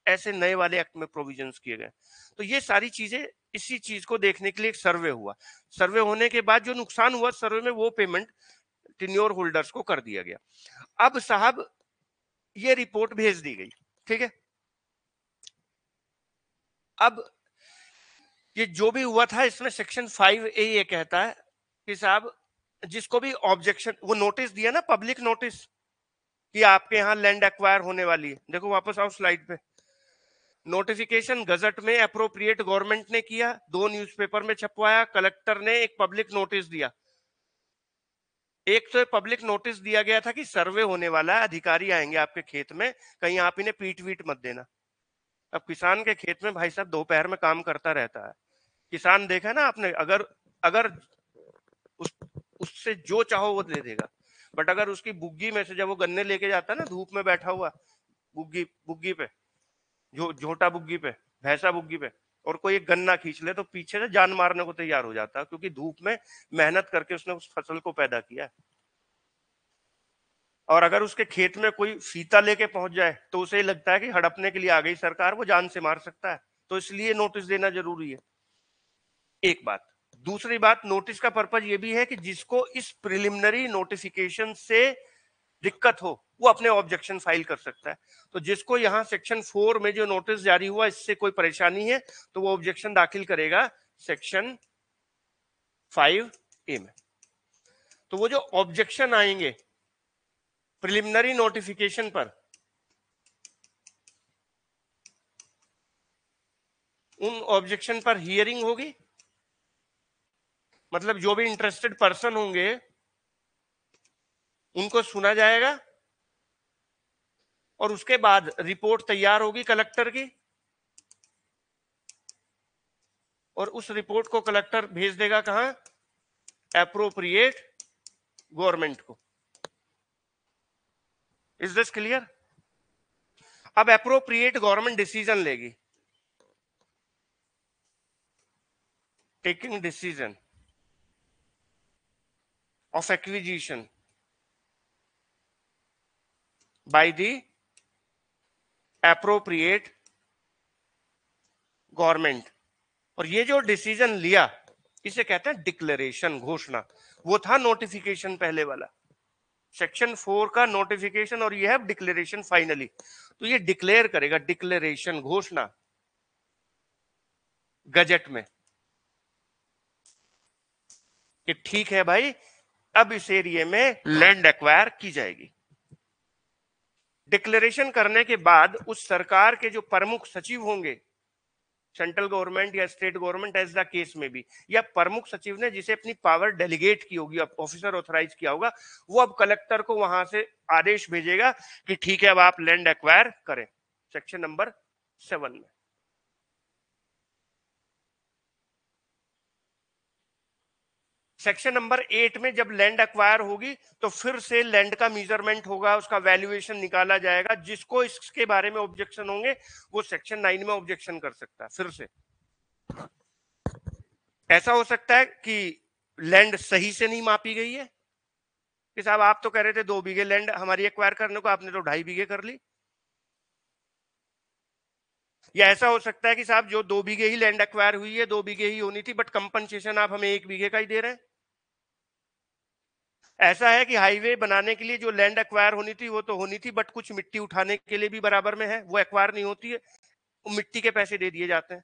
ऐसे नए वाले एक्ट में प्रोविजंस किए गए। तो ये सारी चीजें, इसी चीज को देखने के लिए एक सर्वे हुआ। सर्वे होने के बाद जो नुकसान हुआ सर्वे में, वो पेमेंट टेन्योर होल्डर्स को कर दिया गया। अब साहब ये रिपोर्ट भेज दी गई, ठीक है। अब ये जो भी हुआ था, इसमें सेक्शन 5A ये कहता है कि साहब जिसको भी ऑब्जेक्शन, वो नोटिस दिया ना, पब्लिक नोटिस कि आपके यहाँ लैंड एक्वायर होने वाली है, देखो वापस आओ स्लाइड पे। नोटिफिकेशन गजट में अप्रोप्रिएट गवर्नमेंट ने किया, 2 न्यूज़पेपर में छपवाया, कलेक्टर ने एक पब्लिक नोटिस दिया। एक तो पब्लिक नोटिस दिया गया था कि सर्वे होने वाला है, अधिकारी आएंगे आपके खेत में, कहीं आप इन्हें पीट वीट मत देना। अब किसान के खेत में भाई साहब दोपहर में काम करता रहता है। किसान देखा ना आपने, अगर अगर उस उससे जो चाहो वो दे देगा, बट अगर उसकी बुग्गी में से जब वो गन्ने लेके जाता है ना, धूप में बैठा हुआ, बुग्गी बुग्गी पे, झोटा बुग्गी पे, भैंसा बुग्गी पे, और कोई एक गन्ना खींच ले तो पीछे से जान मारने को तैयार हो जाता है, क्योंकि धूप में मेहनत करके उसने उस फसल को पैदा किया है। और अगर उसके खेत में कोई फीता लेके पहुंच जाए तो उसे लगता है कि हड़पने के लिए आ गई सरकार, वो जान से मार सकता है। तो इसलिए नोटिस देना जरूरी है, एक बात। दूसरी बात, नोटिस का पर्पज ये भी है कि जिसको इस प्रिलिमिनरी नोटिफिकेशन से दिक्कत हो, वो अपने ऑब्जेक्शन फाइल कर सकता है। तो जिसको यहाँ सेक्शन 4 में जो नोटिस जारी हुआ इससे कोई परेशानी है तो वो ऑब्जेक्शन दाखिल करेगा सेक्शन 5A में। तो वो जो ऑब्जेक्शन आएंगे प्रिलिमिनरी नोटिफिकेशन पर, उन ऑब्जेक्शन पर हियरिंग होगी, मतलब जो भी इंटरेस्टेड पर्सन होंगे उनको सुना जाएगा और उसके बाद रिपोर्ट तैयार होगी कलेक्टर की, और उस रिपोर्ट को कलेक्टर भेज देगा कहां, एप्रोप्रिएट गवर्नमेंट को। Is this clear? अब एप्रोप्रिएट गवर्नमेंट डिसीजन लेगी, taking decision of acquisition by the appropriate government. और ये जो डिसीजन लिया इसे कहते हैं डिक्लेरेशन, घोषणा। वो था नोटिफिकेशन पहले वाला, सेक्शन 4 का नोटिफिकेशन, और ये है डिक्लेरेशन फाइनली। तो ये डिक्लेयर करेगा, डिक्लेरेशन, घोषणा, गजट में कि ठीक है भाई अब इस एरिया में लैंड एक्वायर की जाएगी। डिक्लेरेशन करने के बाद उस सरकार के जो प्रमुख सचिव होंगे, सेंट्रल गवर्नमेंट या state government as the case में भी, या प्रमुख सचिव ने जिसे अपनी पावर डेलीगेट की होगी, ऑफिसर ऑथराइज किया होगा, वो अब कलेक्टर को वहां से आदेश भेजेगा कि ठीक है अब आप लैंड एक्वायर करें, सेक्शन नंबर 7 में। सेक्शन नंबर 8 में जब लैंड एक्वायर होगी तो फिर से लैंड का मेजरमेंट होगा, उसका वैल्यूएशन निकाला जाएगा। जिसको इसके बारे में ऑब्जेक्शन होंगे वो सेक्शन 9 में ऑब्जेक्शन कर सकता है। फिर से ऐसा हो सकता है कि लैंड सही से नहीं मापी गई है कि साहब आप तो कह रहे थे 2 बीघे लैंड हमारी एक्वायर करने को, आपने तो 2.5 बीघे कर ली। या ऐसा हो सकता है कि साहब जो 2 बीघे ही लैंड एक्वायर हुई है, 2 बीघे ही होनी थी, बट कंपनसेशन आप हमें 1 बीघे का ही दे रहे हैं। ऐसा है कि हाईवे बनाने के लिए जो लैंड एक्वायर होनी थी वो तो होनी थी, बट कुछ मिट्टी उठाने के लिए भी बराबर में है, वो एक्वायर नहीं होती है, मिट्टी के पैसे दे दिए जाते हैं,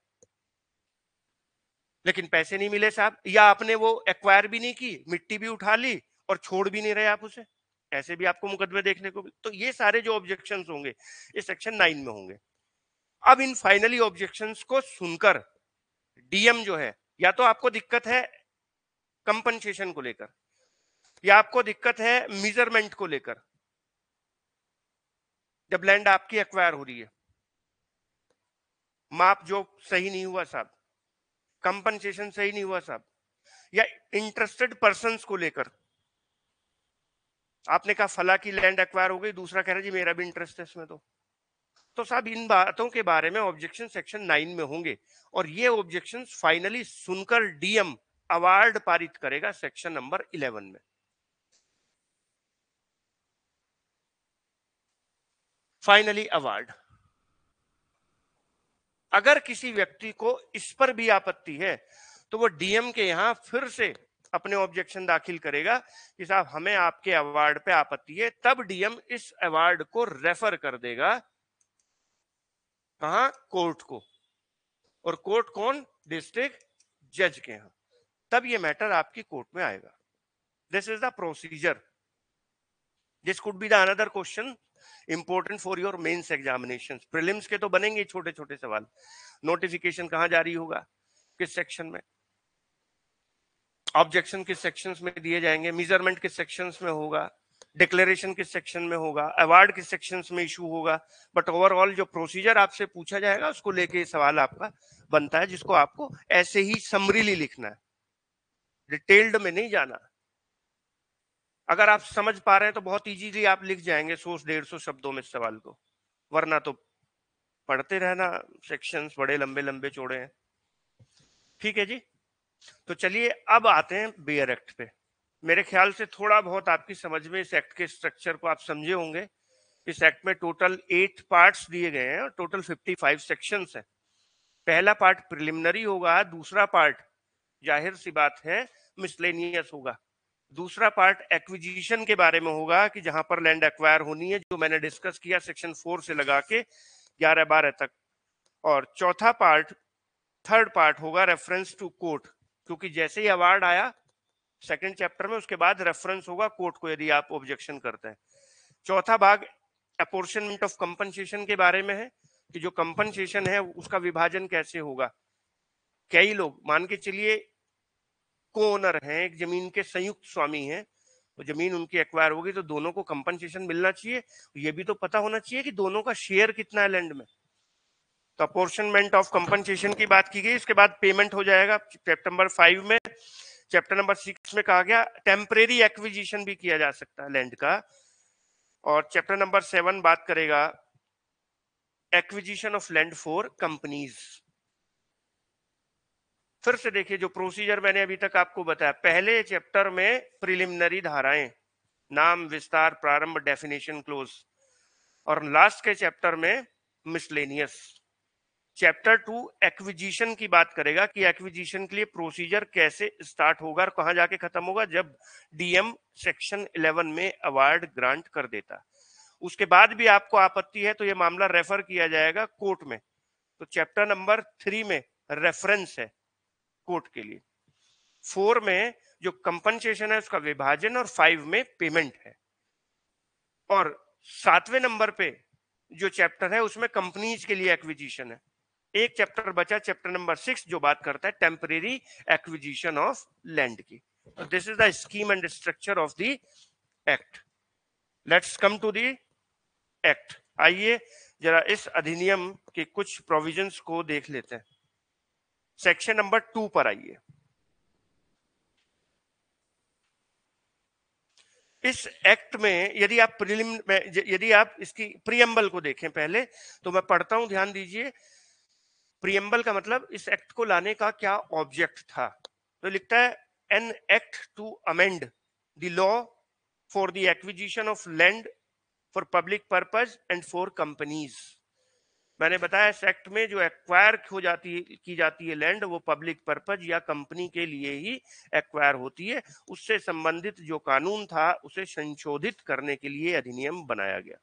लेकिन पैसे नहीं मिले साहब। या आपने वो एक्वायर भी नहीं की, मिट्टी भी उठा ली और छोड़ भी नहीं रहे आप उसे, ऐसे भी आपको मुकदमे देखने को। तो ये सारे जो ऑब्जेक्शंस होंगे ये सेक्शन 9 में होंगे। अब इन फाइनली ऑब्जेक्शंस को सुनकर डीएम जो है, या तो आपको दिक्कत है कंपनसेशन को लेकर, या आपको दिक्कत है मेजरमेंट को लेकर, जब लैंड आपकी एक्वायर हो रही है, माप जो सही नहीं हुआ साहब, कंपनसेशन सही नहीं हुआ साहब, या इंटरेस्टेड पर्संस को लेकर, आपने कहा फला की लैंड एक्वायर हो गई, दूसरा कह रहा जी मेरा भी इंटरेस्ट है इसमें, तो साहब इन बातों के बारे में ऑब्जेक्शन सेक्शन 9 में होंगे। और ये ऑब्जेक्शन फाइनली सुनकर डीएम अवार्ड पारित करेगा सेक्शन नंबर 11 में। फाइनली अवार्ड, अगर किसी व्यक्ति को इस पर भी आपत्ति है तो वो डीएम के यहां फिर से अपने ऑब्जेक्शन दाखिल करेगा कि साहब हमें आपके अवार्ड पे आपत्ति है। तब डीएम इस अवार्ड को रेफर कर देगा कहां, कोर्ट को। और कोर्ट कौन, डिस्ट्रिक्ट जज के यहां। तब ये मैटर आपकी कोर्ट में आएगा। This is the procedure. This could be the another question important for your mains examination. Prelims के तो बनेंगे छोटे छोटे सवाल, नोटिफिकेशन कहां जारी होगा, किस सेक्शन में, ऑब्जेक्शन किस सेक्शंस में दिए जाएंगे, मेजरमेंट किस सेक्शंस में होगा, डिक्लेरेशन किस सेक्शन में होगा, अवार्ड किस सेक्शंस में इशू होगा। बट ओवरऑल जो प्रोसीजर आपसे पूछा जाएगा उसको लेके सवाल आपका बनता है, जिसको आपको ऐसे ही समरीली लिखना है, डिटेल्ड में नहीं जाना। अगर आप समझ पा रहे हैं तो बहुत इजीली आप लिख जाएंगे 100-150 शब्दों में सवाल को, वरना तो पढ़ते रहना, सेक्शंस बड़े लंबे लंबे चौड़े हैं। ठीक है जी, तो चलिए अब आते हैं बेयर एक्ट पे। मेरे ख्याल से थोड़ा बहुत आपकी समझ में इस एक्ट के स्ट्रक्चर को आप समझे होंगे। इस एक्ट में टोटल 8 पार्ट्स दिए गए हैं और टोटल 55 सेक्शंस हैं। पहला पार्ट प्रिलिमिनरी होगा, दूसरा पार्ट जाहिर सी बात है मिसलेनियस होगा, दूसरा पार्ट एक्विजिशन के बारे में होगा कि जहां पर लैंड एक्वायर होनी है, जो मैंने डिस्कस किया सेक्शन 4 से लगा के 11-12 तक। और चौथा पार्ट, थर्ड पार्ट होगा रेफरेंस टू कोर्ट, क्योंकि जैसे ही अवार्ड आया सेकंड चैप्टर में, उसके बाद रेफरेंस होगा कोर्ट को यदि आप ऑब्जेक्शन करते हैं। चौथा भाग अपोर्शनमेंट ऑफ कंपनसेशन के बारे में है कि जो कंपनसेशन है उसका विभाजन कैसे होगा। कई लोग मान के चलिए को ओनर हैं, एक जमीन के संयुक्त स्वामी हैं, तो जमीन उनकी एक्वायर होगी तो दोनों को कंपनसेशन मिलना चाहिए। ये भी तो पता होना चाहिए कि दोनों का शेयर कितना है लैंड में। तो अपोर्शनमेंट ऑफ कंपनसेशन की बात की गई। इसके बाद पेमेंट हो जाएगा चैप्टर नंबर 5 में। चैप्टर नंबर 6 में कहा गया टेम्परेरी एक्विजिशन भी किया जा सकता है लैंड का। और चैप्टर नंबर 7 बात करेगा acquisition of land for companies. फिर से देखिए जो प्रोसीजर मैंने अभी तक आपको बताया, पहले चैप्टर में प्रिलिमिनरी धाराएं, नाम, विस्तार, प्रारंभ, डेफिनेशन, क्लोज, और लास्ट के चैप्टर में मिसलेनियस। चैप्टर 2 एक्विजिशन की बात करेगा कि एक्विजिशन के लिए प्रोसीजर कैसे स्टार्ट होगा और कहां जाके खत्म होगा, जब डीएम सेक्शन 11 में अवार्ड ग्रांट कर देता। उसके बाद भी आपको आपत्ति है तो यह मामला रेफर किया जाएगा कोर्ट में। तो चैप्टर नंबर 3 में रेफरेंस है कोर्ट के लिए, 4 में जो कंपनसेशन है उसका विभाजन, और 5 में पेमेंट है। और 7वें नंबर पे जो चैप्टर है उसमें कंपनीज के लिए एक्विजिशन है। एक चैप्टर बचा, चैप्टर नंबर 6, जो बात करता है टेम्परेरी एक्विजिशन ऑफ लैंड की। This is the scheme and structure of the act. Let's come to the act. आइए जरा इस अधिनियम के कुछ प्रोविजंस को देख लेते हैं। सेक्शन नंबर 2 पर आइए। इस एक्ट में यदि आप इसकी प्रियम्बल को देखें पहले, तो मैं पढ़ता हूं, ध्यान दीजिए। प्रियम्बल का मतलब इस एक्ट को लाने का क्या ऑब्जेक्ट था। तो लिखता है an act to amend the law for the acquisition of land for public purpose and for companies. मैंने बताया इस एक्ट में जो एक्वायर की जाती है लैंड, वो पब्लिक पर्पज या कंपनी के लिए ही एक्वायर होती है। उससे संबंधित जो कानून था उसे संशोधित करने के लिए अधिनियम बनाया गया।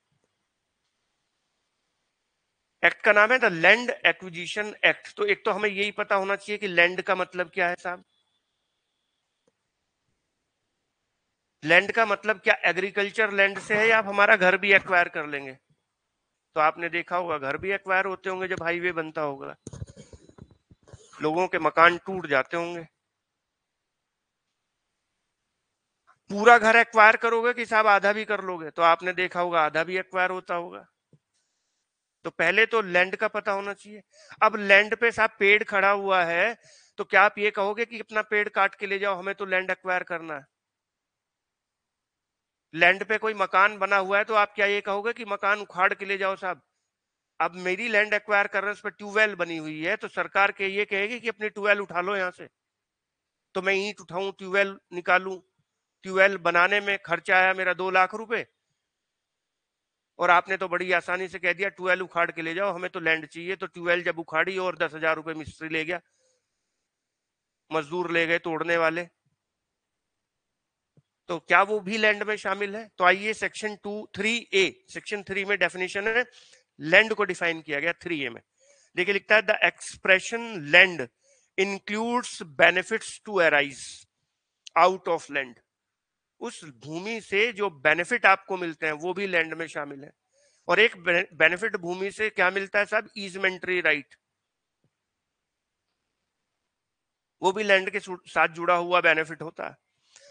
एक्ट का नाम है द लैंड एक्विजिशन एक्ट। तो एक तो हमें यही पता होना चाहिए कि लैंड का मतलब क्या है साहब। लैंड का मतलब क्या एग्रीकल्चर लैंड से है, या आप हमारा घर भी एक्वायर कर लेंगे। तो आपने देखा होगा घर भी एक्वायर होते होंगे जब हाईवे बनता होगा, लोगों के मकान टूट जाते होंगे। पूरा घर एक्वायर करोगे कि साहब आधा भी कर लोगे, तो आपने देखा होगा आधा भी एक्वायर होता होगा। तो पहले तो लैंड का पता होना चाहिए। अब लैंड पे साहब पेड़ खड़ा हुआ है, तो क्या आप ये कहोगे कि अपना पेड़ काट के ले जाओ, हमें तो लैंड एक्वायर करना है। लैंड पे कोई मकान बना हुआ है, तो आप क्या ये कहोगे कि मकान उखाड़ के ले जाओ साहब। अब मेरी लैंड एक्वायर कर रहे हैं, उस पर ट्यूबवेल बनी हुई है, तो सरकार के ये कहेगी कि अपनी ट्यूबवेल उठा लो यहां से। तो मैं ईंट उठाऊं, ट्यूबवेल निकालूं, ट्यूबवेल बनाने में खर्चा आया मेरा 2 लाख रुपए, और आपने तो बड़ी आसानी से कह दिया ट्यूबवेल उखाड़ के ले जाओ, हमें तो लैंड चाहिए। तो ट्यूबवेल जब उखाड़ी और 10,000 रुपए मिस्त्री ले गया, मजदूर ले गए तोड़ने वाले, तो क्या वो भी लैंड में शामिल है। तो आइए सेक्शन 3A, सेक्शन 3 में डेफिनेशन है, लैंड को डिफाइन किया गया 3A में। देखिए लिखता है the expression land includes benefits to arise out of land. उस भूमि से जो बेनिफिट आपको मिलते हैं वो भी लैंड में शामिल है। और एक बेनिफिट भूमि से क्या मिलता है साहब, ईजमेंट्री राइट, वो भी लैंड के साथ जुड़ा हुआ बेनिफिट होता है।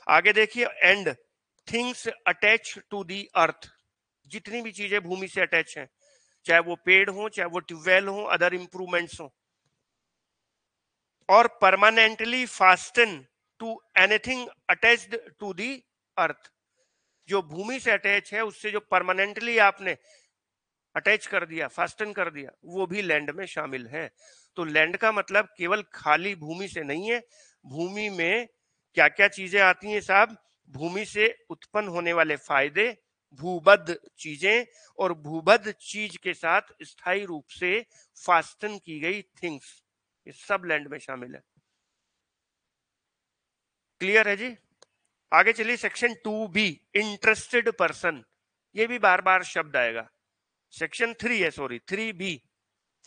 आगे देखिए, and things attach to the earth. जितनी भी चीजें भूमि से अटैच हैं, चाहे वो पेड़ हो, चाहे वो ट्यूबवेल हो, अदर इंप्रूवमेंट्स हो, और permanently fasten to anything attached to the earth. जो भूमि से अटैच है उससे जो परमानेंटली आपने अटैच कर दिया, फास्टन कर दिया, वो भी लैंड में शामिल है। तो लैंड का मतलब केवल खाली भूमि से नहीं है। भूमि में क्या क्या चीजें आती हैं साहब, भूमि से उत्पन्न होने वाले फायदे, भूबद्ध चीजें, और भूबद्ध चीज के साथ स्थायी रूप से फास्टन की गई थिंग्स, ये सब लैंड में शामिल है। क्लियर है जी। आगे चलिए सेक्शन 2B, इंटरेस्टेड पर्सन, ये भी बार बार शब्द आएगा। सेक्शन 3 है, सॉरी 3B,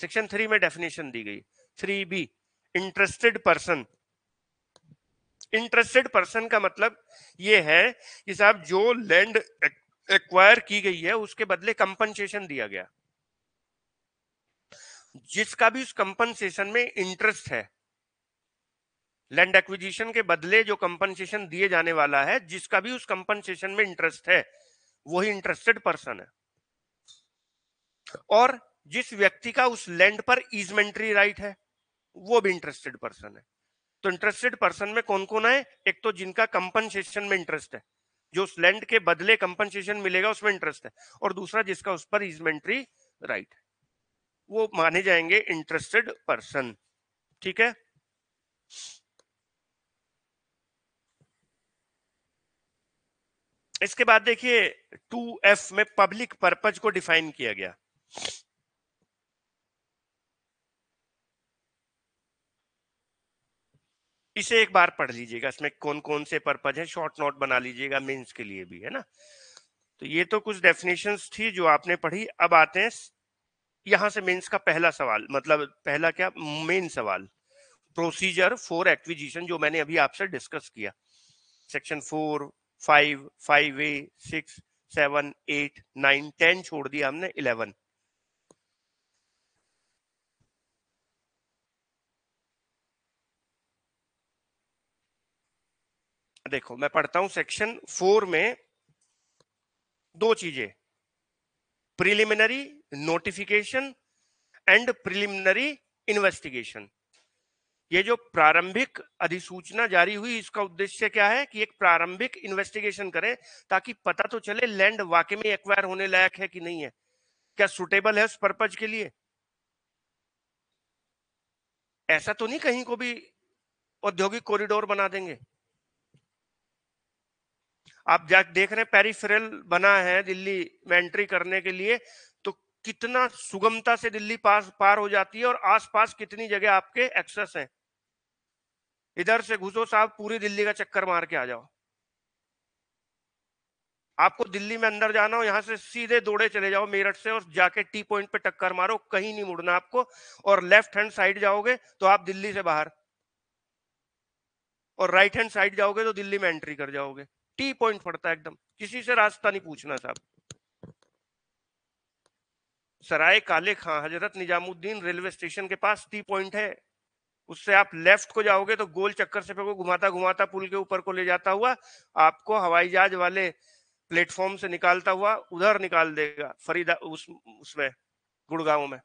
सेक्शन 3 में डेफिनेशन दी गई। 3B, interested person. Interested person का मतलब ये है कि साहब जो लैंड एक्वायर की गई है उसके बदले कंपनसेशन दिया गया, जिसका भी उस कंपनसेशन में इंटरेस्ट है, लैंड एक्विजिशन के बदले जो कंपनसेशन दिए जाने वाला है, जिसका भी उस कंपनसेशन में इंटरेस्ट है, वही इंटरेस्टेड पर्सन है। और जिस व्यक्ति का उस लैंड पर ईजमेंट्री राइट है, वो भी इंटरेस्टेड पर्सन है। तो इंटरेस्टेड पर्सन में कौन कौन है? एक तो जिनका कंपनसेशन में इंटरेस्ट है, जो उस लैंड के बदले कंपनसेशन मिलेगा उसमें इंटरेस्ट है, और दूसरा जिसका उस पर ईजमेंट्री राइट है, वो माने जाएंगे इंटरेस्टेड पर्सन। ठीक है। इसके बाद देखिए 2F में पब्लिक पर्पज को डिफाइन किया गया। इसे एक बार पढ़ लीजिएगा, इसमें कौन कौन से पर्पज है, शॉर्ट नोट बना लीजिएगा, मेंस के लिए भी है ना। तो ये तो कुछ डेफिनेशंस थी जो आपने पढ़ी। अब आते हैं यहां से मेंस का पहला सवाल, मतलब पहला क्या, मेन सवाल, प्रोसीजर फॉर एक्विजिशन, जो मैंने अभी आपसे डिस्कस किया। सेक्शन 4, 5, 5A, 6, 7, 8, 9, 10 छोड़ दिया हमने, 11। देखो मैं पढ़ता हूं, सेक्शन 4 में दो चीजें, preliminary notification and preliminary investigation. ये जो प्रारंभिक अधिसूचना जारी हुई, इसका उद्देश्य क्या है कि एक प्रारंभिक इन्वेस्टिगेशन करें, ताकि पता तो चले लैंड वाकई में एक्वायर होने लायक है कि नहीं है, क्या सुटेबल है उस पर्पज के लिए। ऐसा तो नहीं कहीं को भी औद्योगिक कॉरिडोर बना देंगे। आप जा देख रहे हैं पेरिफेरल बना है दिल्ली में एंट्री करने के लिए, तो कितना सुगमता से दिल्ली पास पार हो जाती है, और आसपास कितनी जगह आपके एक्सेस है। इधर से घुसो साहब, पूरी दिल्ली का चक्कर मार के आ जाओ। आपको दिल्ली में अंदर जाना हो, यहां से सीधे दौड़े चले जाओ मेरठ से, और जाके टी पॉइंट पे टक्कर मारो, कहीं नहीं मुड़ना आपको, और लेफ्ट हैंड साइड जाओगे तो आप दिल्ली से बाहर, और राइट हैंड साइड जाओगे तो दिल्ली में एंट्री कर जाओगे। टी पॉइंट पड़ता है एकदम, किसी से रास्ता नहीं पूछना साहब। सराय काले खां हजरत निजामुद्दीन रेलवे स्टेशन के पास टी पॉइंट है, उससे आप लेफ्ट को जाओगे तो गोल चक्कर से को घुमाता घुमाता पुल के ऊपर को ले जाता हुआ आपको हवाई जहाज वाले प्लेटफॉर्म से निकालता हुआ उधर निकाल देगा, फरीदा उसमें गुड़गांव में।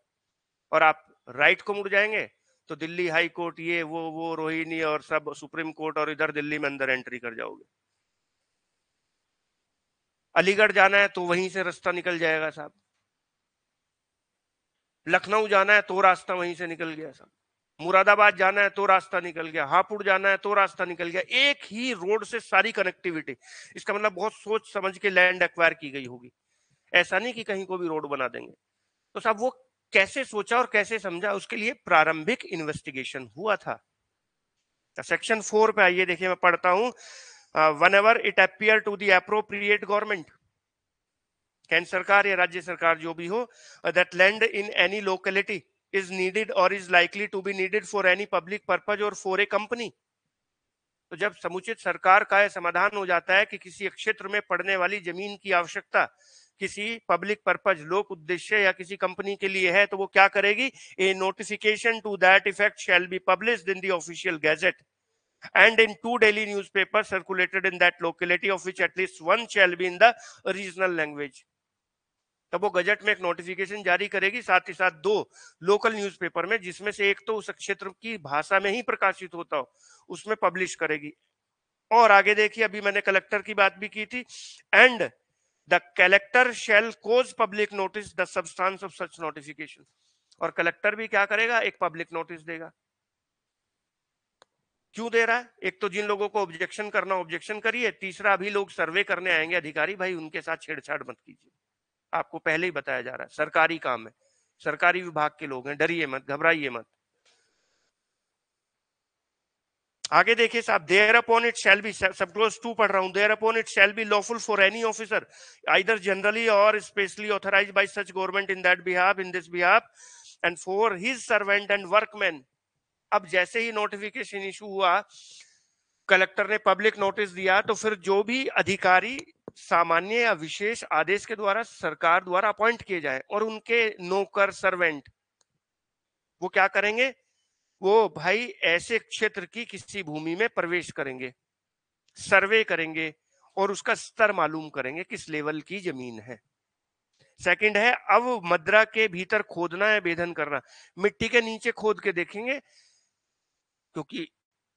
और आप राइट को मुड़ जाएंगे तो दिल्ली हाई कोर्ट, ये वो रोहिणी और सब सुप्रीम कोर्ट, और इधर दिल्ली में अंदर एंट्री कर जाओगे। अलीगढ़ जाना है तो वहीं से रास्ता निकल जाएगा साहब, लखनऊ जाना है तो रास्ता वहीं से निकल गया साहब, मुरादाबाद जाना है तो रास्ता निकल गया, हापुड़ जाना है तो रास्ता निकल गया, एक ही रोड से सारी कनेक्टिविटी। इसका मतलब बहुत सोच समझ के लैंड एक्वायर की गई होगी, ऐसा नहीं कि कहीं को भी रोड बना देंगे। तो साहब वो कैसे सोचा और कैसे समझा, उसके लिए प्रारंभिक इन्वेस्टिगेशन हुआ था। सेक्शन 4 पे आइए, देखिए मैं पढ़ता हूं, whenever it appear to the appropriate government, केंद्र सरकार या राज्य सरकार जो भी हो, that land in any locality is needed or is likely to be needed for any public purpose or for a company. तो जब समुचित सरकार का यह समाधान हो जाता है कि किसी क्षेत्र में पड़ने वाली जमीन की आवश्यकता किसी पब्लिक पर्पज लोक उद्देश्य या किसी कंपनी के लिए है, तो वो क्या करेगी, a notification to that effect shall be published in the official gazette and in 2 daily newspapers circulated in that locality, of which at least one shall be in the regional language। तब वो gazette में एक notification जारी करेगी, साथ ही साथ 2 local newspaper में, जिसमें से एक तो उस क्षेत्र की भाषा में ही प्रकाशित होता हो, उसमें पब्लिश करेगी। और आगे देखिए, अभी मैंने कलेक्टर की बात भी की थी, and the collector shall cause public notice the substance of such notification. और कलेक्टर भी क्या करेगा, एक पब्लिक नोटिस देगा। क्यों दे रहा है, एक तो जिन लोगों को ऑब्जेक्शन करना ऑब्जेक्शन करिए, तीसरा अभी लोग सर्वे करने आएंगे अधिकारी, भाई उनके साथ छेड़छाड़ मत कीजिए। आपको पहले ही बताया जा रहा है, सरकारी काम है, सरकारी विभाग के लोग हैं, डरिए मत, घबराइए मत। आगे देखिए साहब, thereupon it shall be, sub clause 2 पढ़ रहा हूं, thereupon it shall be lawful for any officer either generally or specially authorised by such government in that behalf, in this behalf and for his servant and workman. अब जैसे ही notification issue हुआ, collector ने public notice दिया, तो फिर जो भी अधिकारी सामान्य या विशेष आदेश के द्वारा सरकार द्वारा अपॉइंट किए जाए और उनके नौकर सर्वेंट, वो क्या करेंगे, वो भाई ऐसे क्षेत्र की किसी भूमि में प्रवेश करेंगे, सर्वे करेंगे और उसका स्तर मालूम करेंगे किस लेवल की जमीन है। सेकंड है अवमद्रा के भीतर खोदना या भेदन करना, मिट्टी के नीचे खोद के देखेंगे, क्योंकि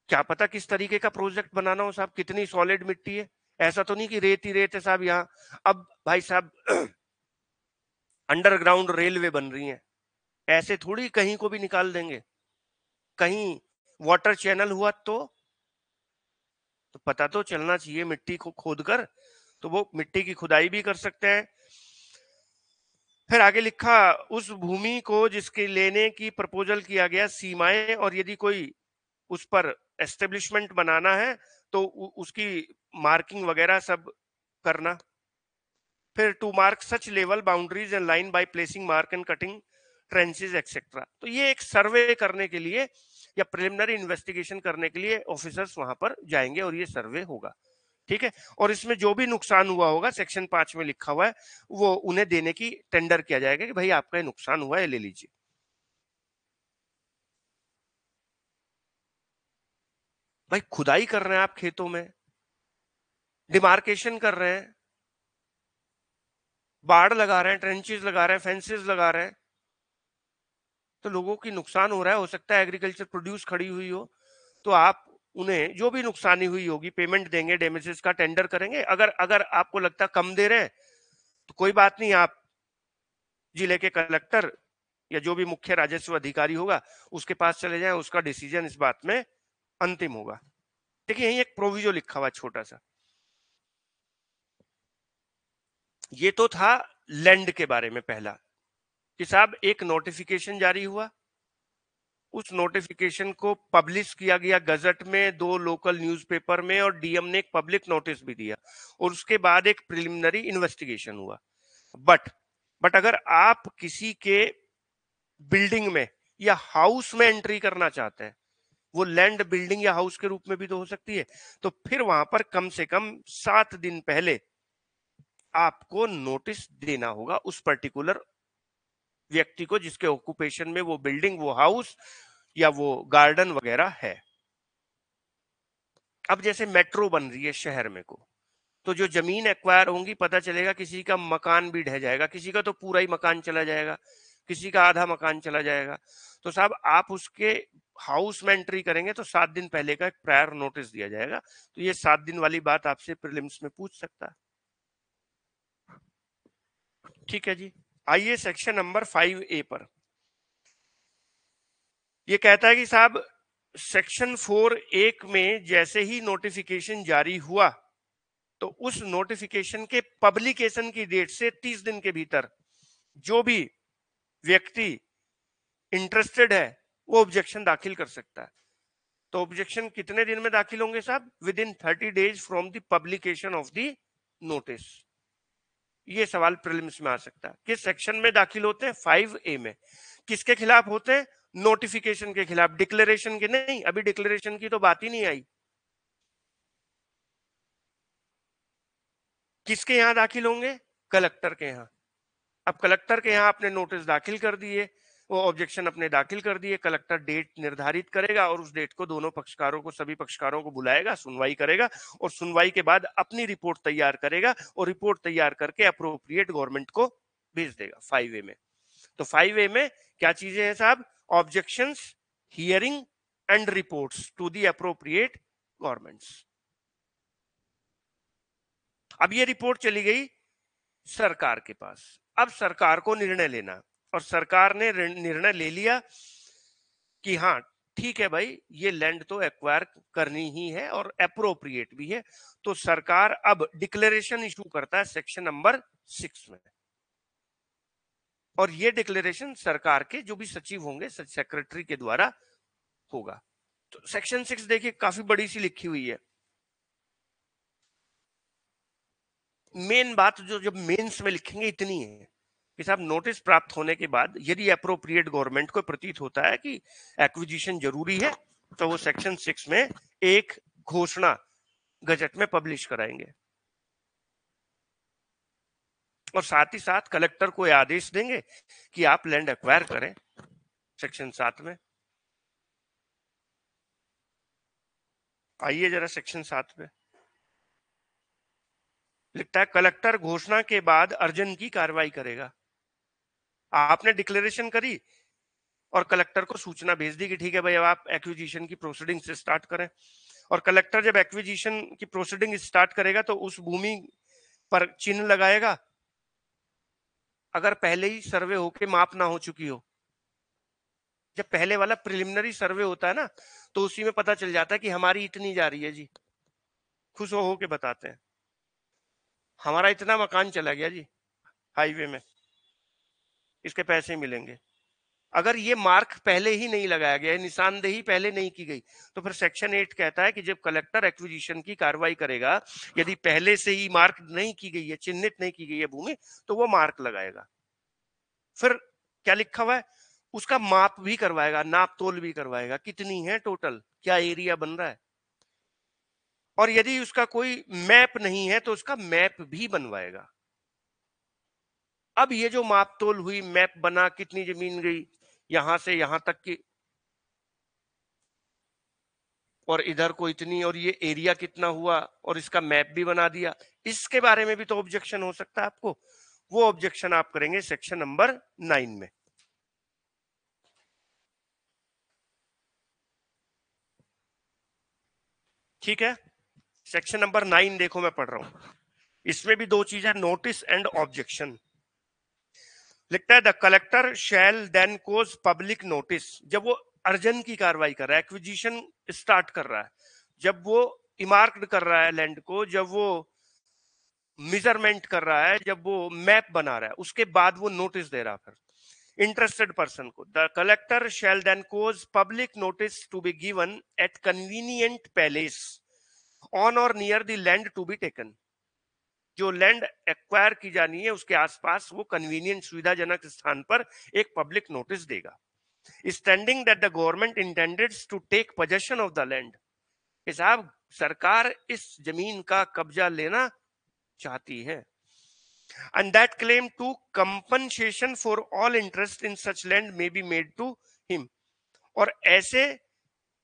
क्या पता किस तरीके का प्रोजेक्ट बनाना हो साहब, कितनी सॉलिड मिट्टी है, ऐसा तो नहीं कि रेत ही रेत है साहब यहाँ। अब भाई साहब अंडरग्राउंड रेलवे बन रही है, ऐसे थोड़ी कहीं को भी निकाल देंगे, कहीं वाटर चैनल हुआ तो पता तो चलना चाहिए मिट्टी को खोद कर, तो वो मिट्टी की खुदाई भी कर सकते हैं। फिर आगे लिखा, उस भूमि को जिसके लेने की प्रपोजल किया गया सीमाएं, और यदि कोई उस पर एस्टेब्लिशमेंट बनाना है तो उसकी मार्किंग वगैरह सब करना। फिर to mark such level boundaries and line by placing mark and cutting trenches etcetera. तो ये एक सर्वे करने के लिए या प्रिलिमिनरी इन्वेस्टिगेशन करने के लिए ऑफिसर्स वहां पर जाएंगे और ये सर्वे होगा, ठीक है। और इसमें जो भी नुकसान हुआ होगा, सेक्शन 5 में लिखा हुआ है, वो उन्हें देने की टेंडर किया जाएगा कि भाई आपका ये नुकसान हुआ है, ले लीजिए। भाई खुदाई कर रहे हैं आप खेतों में, डिमार्केशन कर रहे हैं, बाड़ लगा रहे हैं, ट्रेंचेस लगा रहे हैं, फेंसेस लगा रहे हैं, तो लोगों की नुकसान हो रहा है। हो सकता है एग्रीकल्चर प्रोड्यूस खड़ी हुई हो, तो आप उन्हें जो भी नुकसानी हुई होगी पेमेंट देंगे, डैमेजेस का टेंडर करेंगे। अगर अगर आपको लगता कम दे रहे हैं तो कोई बात नहीं, आप जिले के कलेक्टर या जो भी मुख्य राजस्व अधिकारी होगा उसके पास चले जाएं, उसका डिसीजन इस बात में अंतिम होगा। देखिए यही एक प्रोविजो लिखा हुआ छोटा सा, ये तो था लैंड के बारे में पहला, कि साहब एक नोटिफिकेशन जारी हुआ, उस नोटिफिकेशन को पब्लिश किया गया गजट में, 2 लोकल न्यूज़पेपर में, और डीएम ने एक पब्लिक नोटिस भी दिया, और उसके बाद एक प्रिलिमिनरी इन्वेस्टिगेशन हुआ। बट अगर आप किसी के बिल्डिंग में या हाउस में एंट्री करना चाहते हैं, वो लैंड बिल्डिंग या हाउस के रूप में भी तो हो सकती है, तो फिर वहां पर कम से कम 7 दिन पहले आपको नोटिस देना होगा उस पर्टिकुलर व्यक्ति को जिसके ऑक्यूपेशन में वो बिल्डिंग, वो हाउस या वो गार्डन वगैरह है। अब जैसे मेट्रो बन रही है शहर में को, तो जो जमीन एक्वायर होंगी, पता चलेगा किसी का मकान भी ढह जाएगा, किसी का तो पूरा ही मकान चला जाएगा, किसी का आधा मकान चला जाएगा, तो साहब आप उसके हाउस में एंट्री करेंगे तो 7 दिन पहले का एक प्रायर नोटिस दिया जाएगा। तो ये 7 दिन वाली बात आपसे प्रीलिम्स में पूछ सकता है, ठीक है जी। आइए सेक्शन नंबर 5A पर, ये कहता है कि साहब सेक्शन 4(1) में जैसे ही नोटिफिकेशन जारी हुआ, तो उस नोटिफिकेशन के पब्लिकेशन की डेट से 30 दिन के भीतर जो भी व्यक्ति इंटरेस्टेड है वो ऑब्जेक्शन दाखिल कर सकता है। तो ऑब्जेक्शन कितने दिन में दाखिल होंगे साहब? With in 30 days from the publication of the notice. ये सवाल प्रीलिम्स में आ सकता है। किस सेक्शन में दाखिल होते हैं? 5A में। किसके खिलाफ होते हैं? नोटिफिकेशन के खिलाफ, डिक्लेरेशन के नहीं। अभी डिक्लेरेशन की तो बात ही नहीं आई। किसके यहां दाखिल होंगे? कलेक्टर के यहां। अब कलेक्टर के यहां आपने नोटिस दाखिल कर दिए, वो ऑब्जेक्शन अपने दाखिल कर दिए, कलेक्टर डेट निर्धारित करेगा और उस डेट को दोनों पक्षकारों को, सभी पक्षकारों को बुलाएगा, सुनवाई करेगा और सुनवाई के बाद अपनी रिपोर्ट तैयार करेगा और रिपोर्ट तैयार करके अप्रोप्रिएट गवर्नमेंट को भेज देगा 5A में। तो 5A में क्या चीजें हैं साहब? Objections, hearing and reports to the appropriate governments. अब ये रिपोर्ट चली गई सरकार के पास। अब सरकार को निर्णय लेना, और सरकार ने निर्णय ले लिया कि हाँ ठीक है भाई, ये लैंड तो एक्वायर करनी ही है और अप्रोप्रिएट भी है। तो सरकार अब डिक्लेरेशन इशू करता है सेक्शन नंबर 6 में, और ये डिक्लेरेशन सरकार के जो भी सचिव होंगे, सेक्रेटरी के द्वारा होगा। तो सेक्शन 6 देखिए काफी बड़ी सी लिखी हुई है। मेन बात जो जब मेंस में लिखेंगे इतनी है कि साहब नोटिस प्राप्त होने के बाद यदि अप्रोप्रिएट गवर्नमेंट को प्रतीत होता है कि एक्विजिशन जरूरी है तो वो सेक्शन 6 में एक घोषणा गजट में पब्लिश कराएंगे और साथ ही साथ कलेक्टर को आदेश देंगे कि आप लैंड एक्वायर करें। सेक्शन 7 में आइए जरा सेक्शन 7 पे लिखता है कलेक्टर घोषणा के बाद अर्जन की कार्रवाई करेगा। आपने डिक्लेरेशन करी और कलेक्टर को सूचना भेज दी कि ठीक है भाई अब आप एक्विजिशन की प्रोसीडिंग से स्टार्ट करें। और कलेक्टर जब एक्विजिशन की प्रोसीडिंग स्टार्ट करेगा तो उस भूमि पर चिन्ह लगाएगा अगर पहले ही सर्वे होके माप ना हो चुकी हो। जब पहले वाला प्रिलिमिनरी सर्वे होता है ना तो उसी में पता चल जाता है कि हमारी इतनी जा रही है जी, खुश हो के बताते हैं हमारा इतना मकान चला गया जी हाईवे में, इसके पैसे मिलेंगे। अगर ये मार्क पहले ही नहीं लगाया गया, निशानदेही पहले नहीं की गई, तो फिर सेक्शन 8 कहता है कि जब कलेक्टर एक्विजिशन की कार्रवाई करेगा यदि पहले से ही मार्क नहीं की गई है, चिन्हित नहीं की गई है भूमि, तो वो मार्क लगाएगा। फिर क्या लिखा हुआ है, उसका माप भी करवाएगा, नाप तोल भी करवाएगा, कितनी है टोटल, क्या एरिया बन रहा है। और यदि उसका कोई मैप नहीं है तो उसका मैप भी बनवाएगा। अब ये जो माप तोल हुई, मैप बना, कितनी जमीन गई यहां से यहां तक की, और इधर को इतनी, और ये एरिया कितना हुआ, और इसका मैप भी बना दिया, इसके बारे में भी तो ऑब्जेक्शन हो सकता है आपको। वो ऑब्जेक्शन आप करेंगे सेक्शन नंबर 9 में। ठीक है, सेक्शन नंबर 9 देखो मैं पढ़ रहा हूं, इसमें भी दो चीजें, नोटिस एंड ऑब्जेक्शन। लिखता है the collector shall then cause public notice, जब वो अर्जन की कार्रवाई कर रहा है, एक्विजिशन स्टार्ट कर रहा है, जब वो इमार्क्ड कर रहा है लैंड को, जब वो मेजरमेंट कर रहा है, जब वो मैप बना रहा है, उसके बाद वो नोटिस दे रहा है फिर इंटरेस्टेड पर्सन को। The collector shall then cause public notice to be given at convenient place on or near the land to be taken. जो लैंड एक्वायर की जानी है उसके आसपास वो कन्वीनियंट सुविधाजनक स्थान पर एक पब्लिक नोटिस देगा, standing that the government intended to take possession of the land. साहब सरकार इस जमीन का कब्जा लेना चाहती है, and that claim to compensation for all interest in such land may be made to him। और ऐसे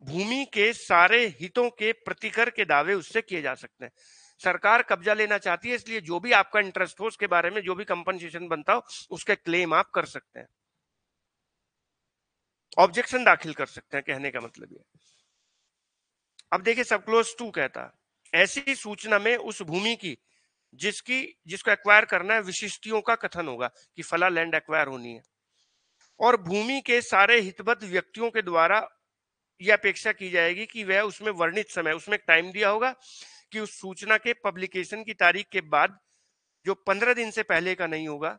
भूमि के सारे हितों के प्रतिकर के दावे उससे किए जा सकते हैं। सरकार कब्जा लेना चाहती है, इसलिए जो भी आपका इंटरेस्ट हो उसके बारे में जो भी कंपनसेशन बनता हो उसके क्लेम आप कर सकते हैं, ऑब्जेक्शन दाखिल कर सकते हैं, कहने का मतलब ये। अब देखिए सब क्लोज 2 कहता है ऐसी सूचना में उस भूमि की जिसको एक्वायर करना है विशिष्टियों का कथन होगा कि फला लैंड एक्वायर होनी है, और भूमि के सारे हितबद्ध व्यक्तियों के द्वारा यह अपेक्षा की जाएगी कि वह उसमें वर्णित समय, उसमें टाइम दिया होगा कि उस सूचना के पब्लिकेशन की तारीख के बाद जो 15 दिन से पहले का नहीं होगा,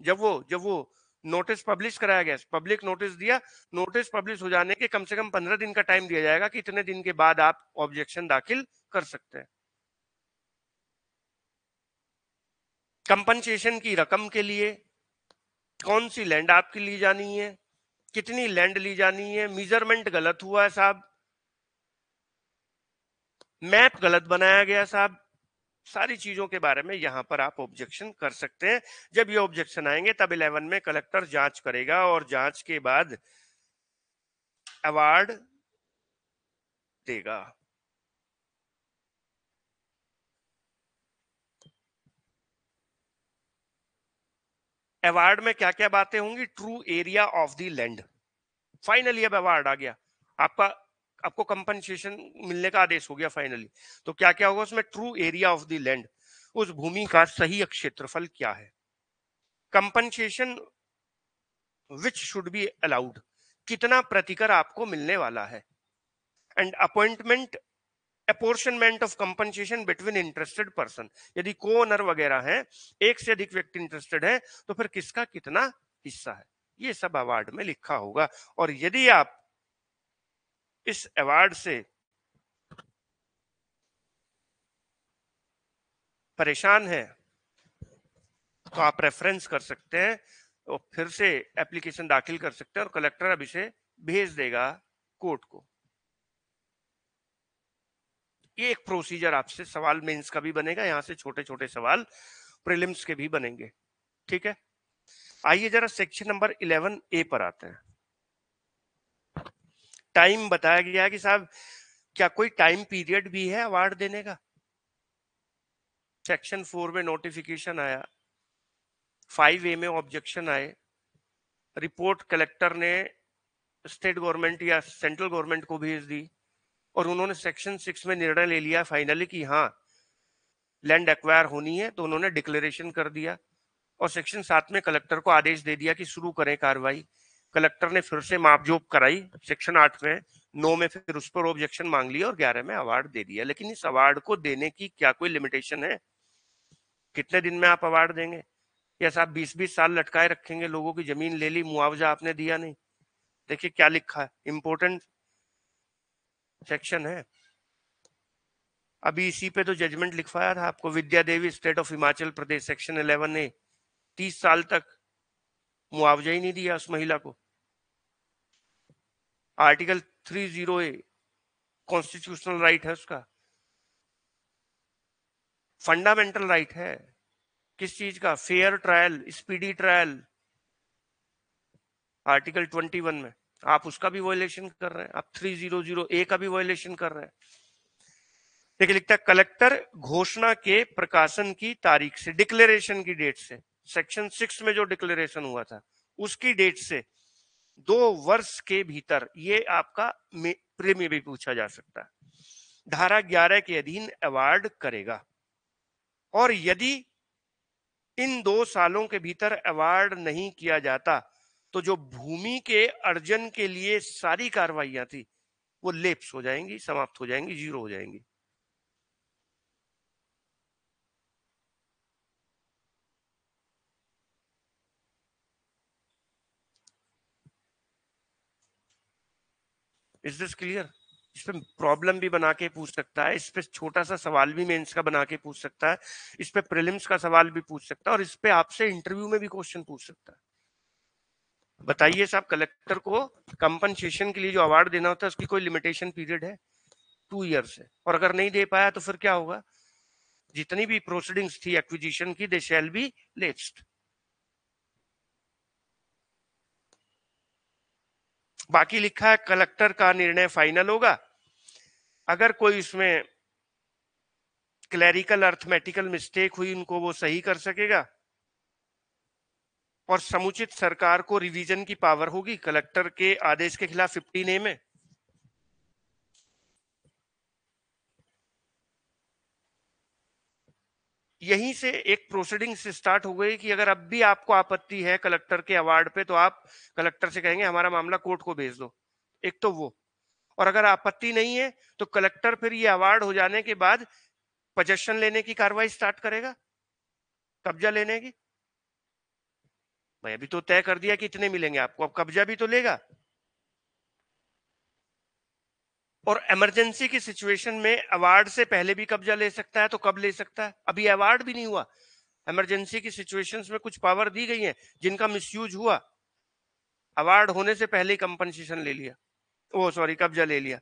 जब वो नोटिस पब्लिश कराया गया, पब्लिक नोटिस दिया, नोटिस पब्लिश हो जाने के कम से कम 15 दिन का टाइम दिया जाएगा कि इतने दिन के बाद आप ऑब्जेक्शन दाखिल कर सकते हैं। कंपनसेशन की रकम के लिए, कौन सी लैंड आपकी ली जानी है, कितनी लैंड ली जानी है, मेजरमेंट गलत हुआ है साहब, मैप गलत बनाया गया साहब, सारी चीजों के बारे में यहां पर आप ऑब्जेक्शन कर सकते हैं। जब ये ऑब्जेक्शन आएंगे तब 11 में कलेक्टर जांच करेगा और जांच के बाद अवार्ड देगा। अवार्ड में क्या क्या बातें होंगी, true area of the land, finally अब अवार्ड आ गया आपका, आपको कंपनसेशन मिलने का आदेश हो गया फाइनली, तो क्या क्या होगा उसमें, true area of the land, उस भूमि का सही क्षेत्रफल क्या है, compensation which should be allowed, कितना प्रतिकर आपको मिलने वाला है, and appointment apportionment of compensation between interested person, यदि को ओनर वगैरह हैं, एक से अधिक व्यक्ति इंटरेस्टेड है तो फिर किसका कितना हिस्सा है, ये सब अवार्ड में लिखा होगा। और यदि आप इस अवार्ड से परेशान है तो आप रेफरेंस कर सकते हैं और फिर से एप्लीकेशन दाखिल कर सकते हैं और कलेक्टर अब इसे भेज देगा कोर्ट को। ये एक प्रोसीजर आपसे सवाल मेंस का भी बनेगा, यहां से छोटे छोटे सवाल प्रीलिम्स के भी बनेंगे। ठीक है, आइए जरा सेक्शन नंबर 11A पर आते हैं। टाइम बताया गया है कि साहब क्या कोई टाइम पीरियड भी है अवार्ड देने का। सेक्शन 4 में नोटिफिकेशन आया, 5A में ऑब्जेक्शन आए, रिपोर्ट कलेक्टर ने स्टेट गवर्नमेंट या सेंट्रल गवर्नमेंट को भेज दी और उन्होंने सेक्शन 6 में निर्णय ले लिया फाइनली कि हाँ लैंड एक्वायर होनी है, तो उन्होंने डिक्लेरेशन कर दिया और सेक्शन 7 में कलेक्टर को आदेश दे दिया कि शुरू करें कार्रवाई। कलेक्टर ने फिर से मापजोप कराई सेक्शन 8 में, 9 में फिर उस पर ऑब्जेक्शन मांग लिया और 11 में अवार्ड दे दिया। लेकिन इस अवार्ड को देने की क्या कोई लिमिटेशन है? कितने दिन में आप अवार्ड देंगे? या साहब 20-20 साल लटकाए रखेंगे? लोगों की जमीन ले ली, मुआवजा आपने दिया नहीं। देखिए क्या लिखा है, इंपॉर्टेंट सेक्शन है। अभी इसी पे तो जजमेंट लिखवाया था आपको, Vidya Devi state of Himachal Pradesh, section 11A, 30 साल तक मुआवजा ही नहीं दिया उस महिला को। आर्टिकल 30A कॉन्स्टिट्यूशनल राइट है उसका, फंडामेंटल राइट है। किस चीज का? Fair trial, speedy trial, article 21 में। आप उसका भी वायलेशन कर रहे हैं, आप 300A का भी वायलेशन कर रहे हैं। देखिए लिखता है कलेक्टर घोषणा के प्रकाशन की तारीख से, डिक्लेरेशन की डेट से, सेक्शन 6 में जो डिक्लेरेशन हुआ था उसकी डेट से 2 वर्ष के भीतर, ये आपका प्री में भी पूछा जा सकता है, धारा 11 के अधीन अवार्ड करेगा। और यदि इन 2 सालों के भीतर अवार्ड नहीं किया जाता तो जो भूमि के अर्जन के लिए सारी कार्रवाइयां थी वो लेप्स हो जाएंगी, समाप्त हो जाएंगी, जीरो हो जाएंगी। Is this clear? इस पे प्रॉब्लम भी बना के पूछ सकता है, इस पे छोटा सा सवाल भी मेंस का बना के पूछ सकता है, इस पे प्रीलिम्स का सवाल भी पूछ सकता है और इस पे आपसे इंटरव्यू में भी क्वेश्चन पूछ सकता है। बताइए साहब, कलेक्टर को कंपनसेशन के लिए जो अवार्ड देना होता है उसकी कोई लिमिटेशन पीरियड है? 2 ईयर्स है। और अगर नहीं दे पाया तो फिर क्या होगा? जितनी भी प्रोसीडिंग्स थी एक्विजिशन की, दे शैल बी लेप्स्ड। बाकी लिखा है कलेक्टर का निर्णय फाइनल होगा। अगर कोई इसमें क्लैरिकल अर्थमेटिकल मिस्टेक हुई उनको वो सही कर सकेगा और समुचित सरकार को रिवीजन की पावर होगी कलेक्टर के आदेश के खिलाफ 15A में। यहीं से एक प्रोसीडिंग से स्टार्ट हो गई कि अगर अब भी आपको आपत्ति है कलेक्टर के अवार्ड पे तो आप कलेक्टर से कहेंगे हमारा मामला कोर्ट को भेज दो, एक तो वो। और अगर आपत्ति नहीं है तो कलेक्टर फिर ये अवार्ड हो जाने के बाद पोजेशन लेने की कार्रवाई स्टार्ट करेगा, कब्जा लेने की। भाई अभी तो तय कर दिया कि इतने मिलेंगे आपको, अब कब्जा भी तो लेगा। और इमरजेंसी की सिचुएशन में अवार्ड से पहले भी कब्जा ले सकता है, तो कब ले सकता है? अभी अवार्ड भी नहीं हुआ, इमरजेंसी की सिचुएशंस में कुछ पावर दी गई है जिनका मिसयूज हुआ, अवार्ड होने से पहले ही कंपनसेशन ले लिया, ओ सॉरी कब्जा ले लिया।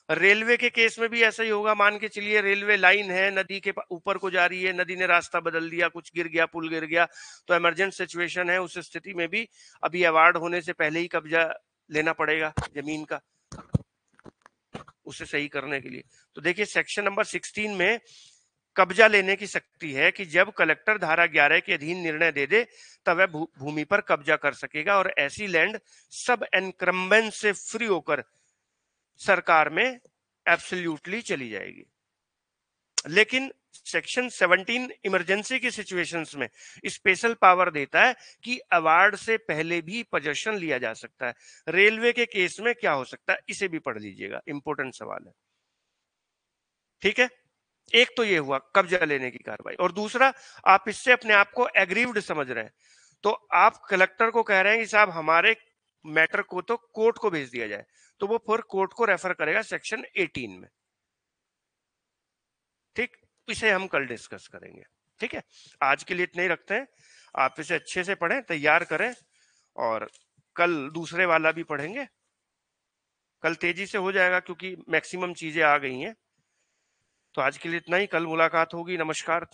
रेलवे के केस में भी ऐसा ही होगा। मान के चलिए रेलवे लाइन है, नदी के ऊपर को जा रही है, नदी ने रास्ता बदल दिया, कुछ गिर गया, पुल गिर गया, तो इमरजेंसी सिचुएशन है, उस स्थिति में भी अभी अवार्ड होने से पहले ही कब्जा लेना पड़ेगा जमीन का, उसे सही करने के लिए। तो देखिए सेक्शन नंबर 16 में कब्जा लेने की शक्ति है कि जब कलेक्टर धारा 11 के अधीन निर्णय दे दे तब वह भूमि पर कब्जा कर सकेगा और ऐसी लैंड सब एनक्रम्बेंस से फ्री होकर सरकार में एब्सोल्युटली चली जाएगी। लेकिन सेक्शन 17 इमरजेंसी की सिचुएशंस में स्पेशल पावर देता है कि अवार्ड से पहले भी पोजेशन लिया जा सकता है। रेलवे के केस में क्या हो सकता है, इसे भी पढ़ लीजिएगा, इंपॉर्टेंट सवाल है। ठीक है, एक तो ये हुआ कब्जा लेने की कार्रवाई, और दूसरा आप इससे अपने आप को एग्रीव्ड समझ रहे हैं, तो आप कलेक्टर को कह रहे हैं कि साहब हमारे मैटर को तो कोर्ट को भेज दिया जाए, तो वो फिर कोर्ट को रेफर करेगा सेक्शन 18 में। ठीक, इसे हम कल डिस्कस करेंगे। ठीक है, आज के लिए इतना ही रखते हैं। आप इसे अच्छे से पढ़ें, तैयार करें, और कल दूसरे वाला भी पढ़ेंगे। कल तेजी से हो जाएगा क्योंकि मैक्सिमम चीजें आ गई हैं। तो आज के लिए इतना ही, कल मुलाकात होगी। नमस्कार।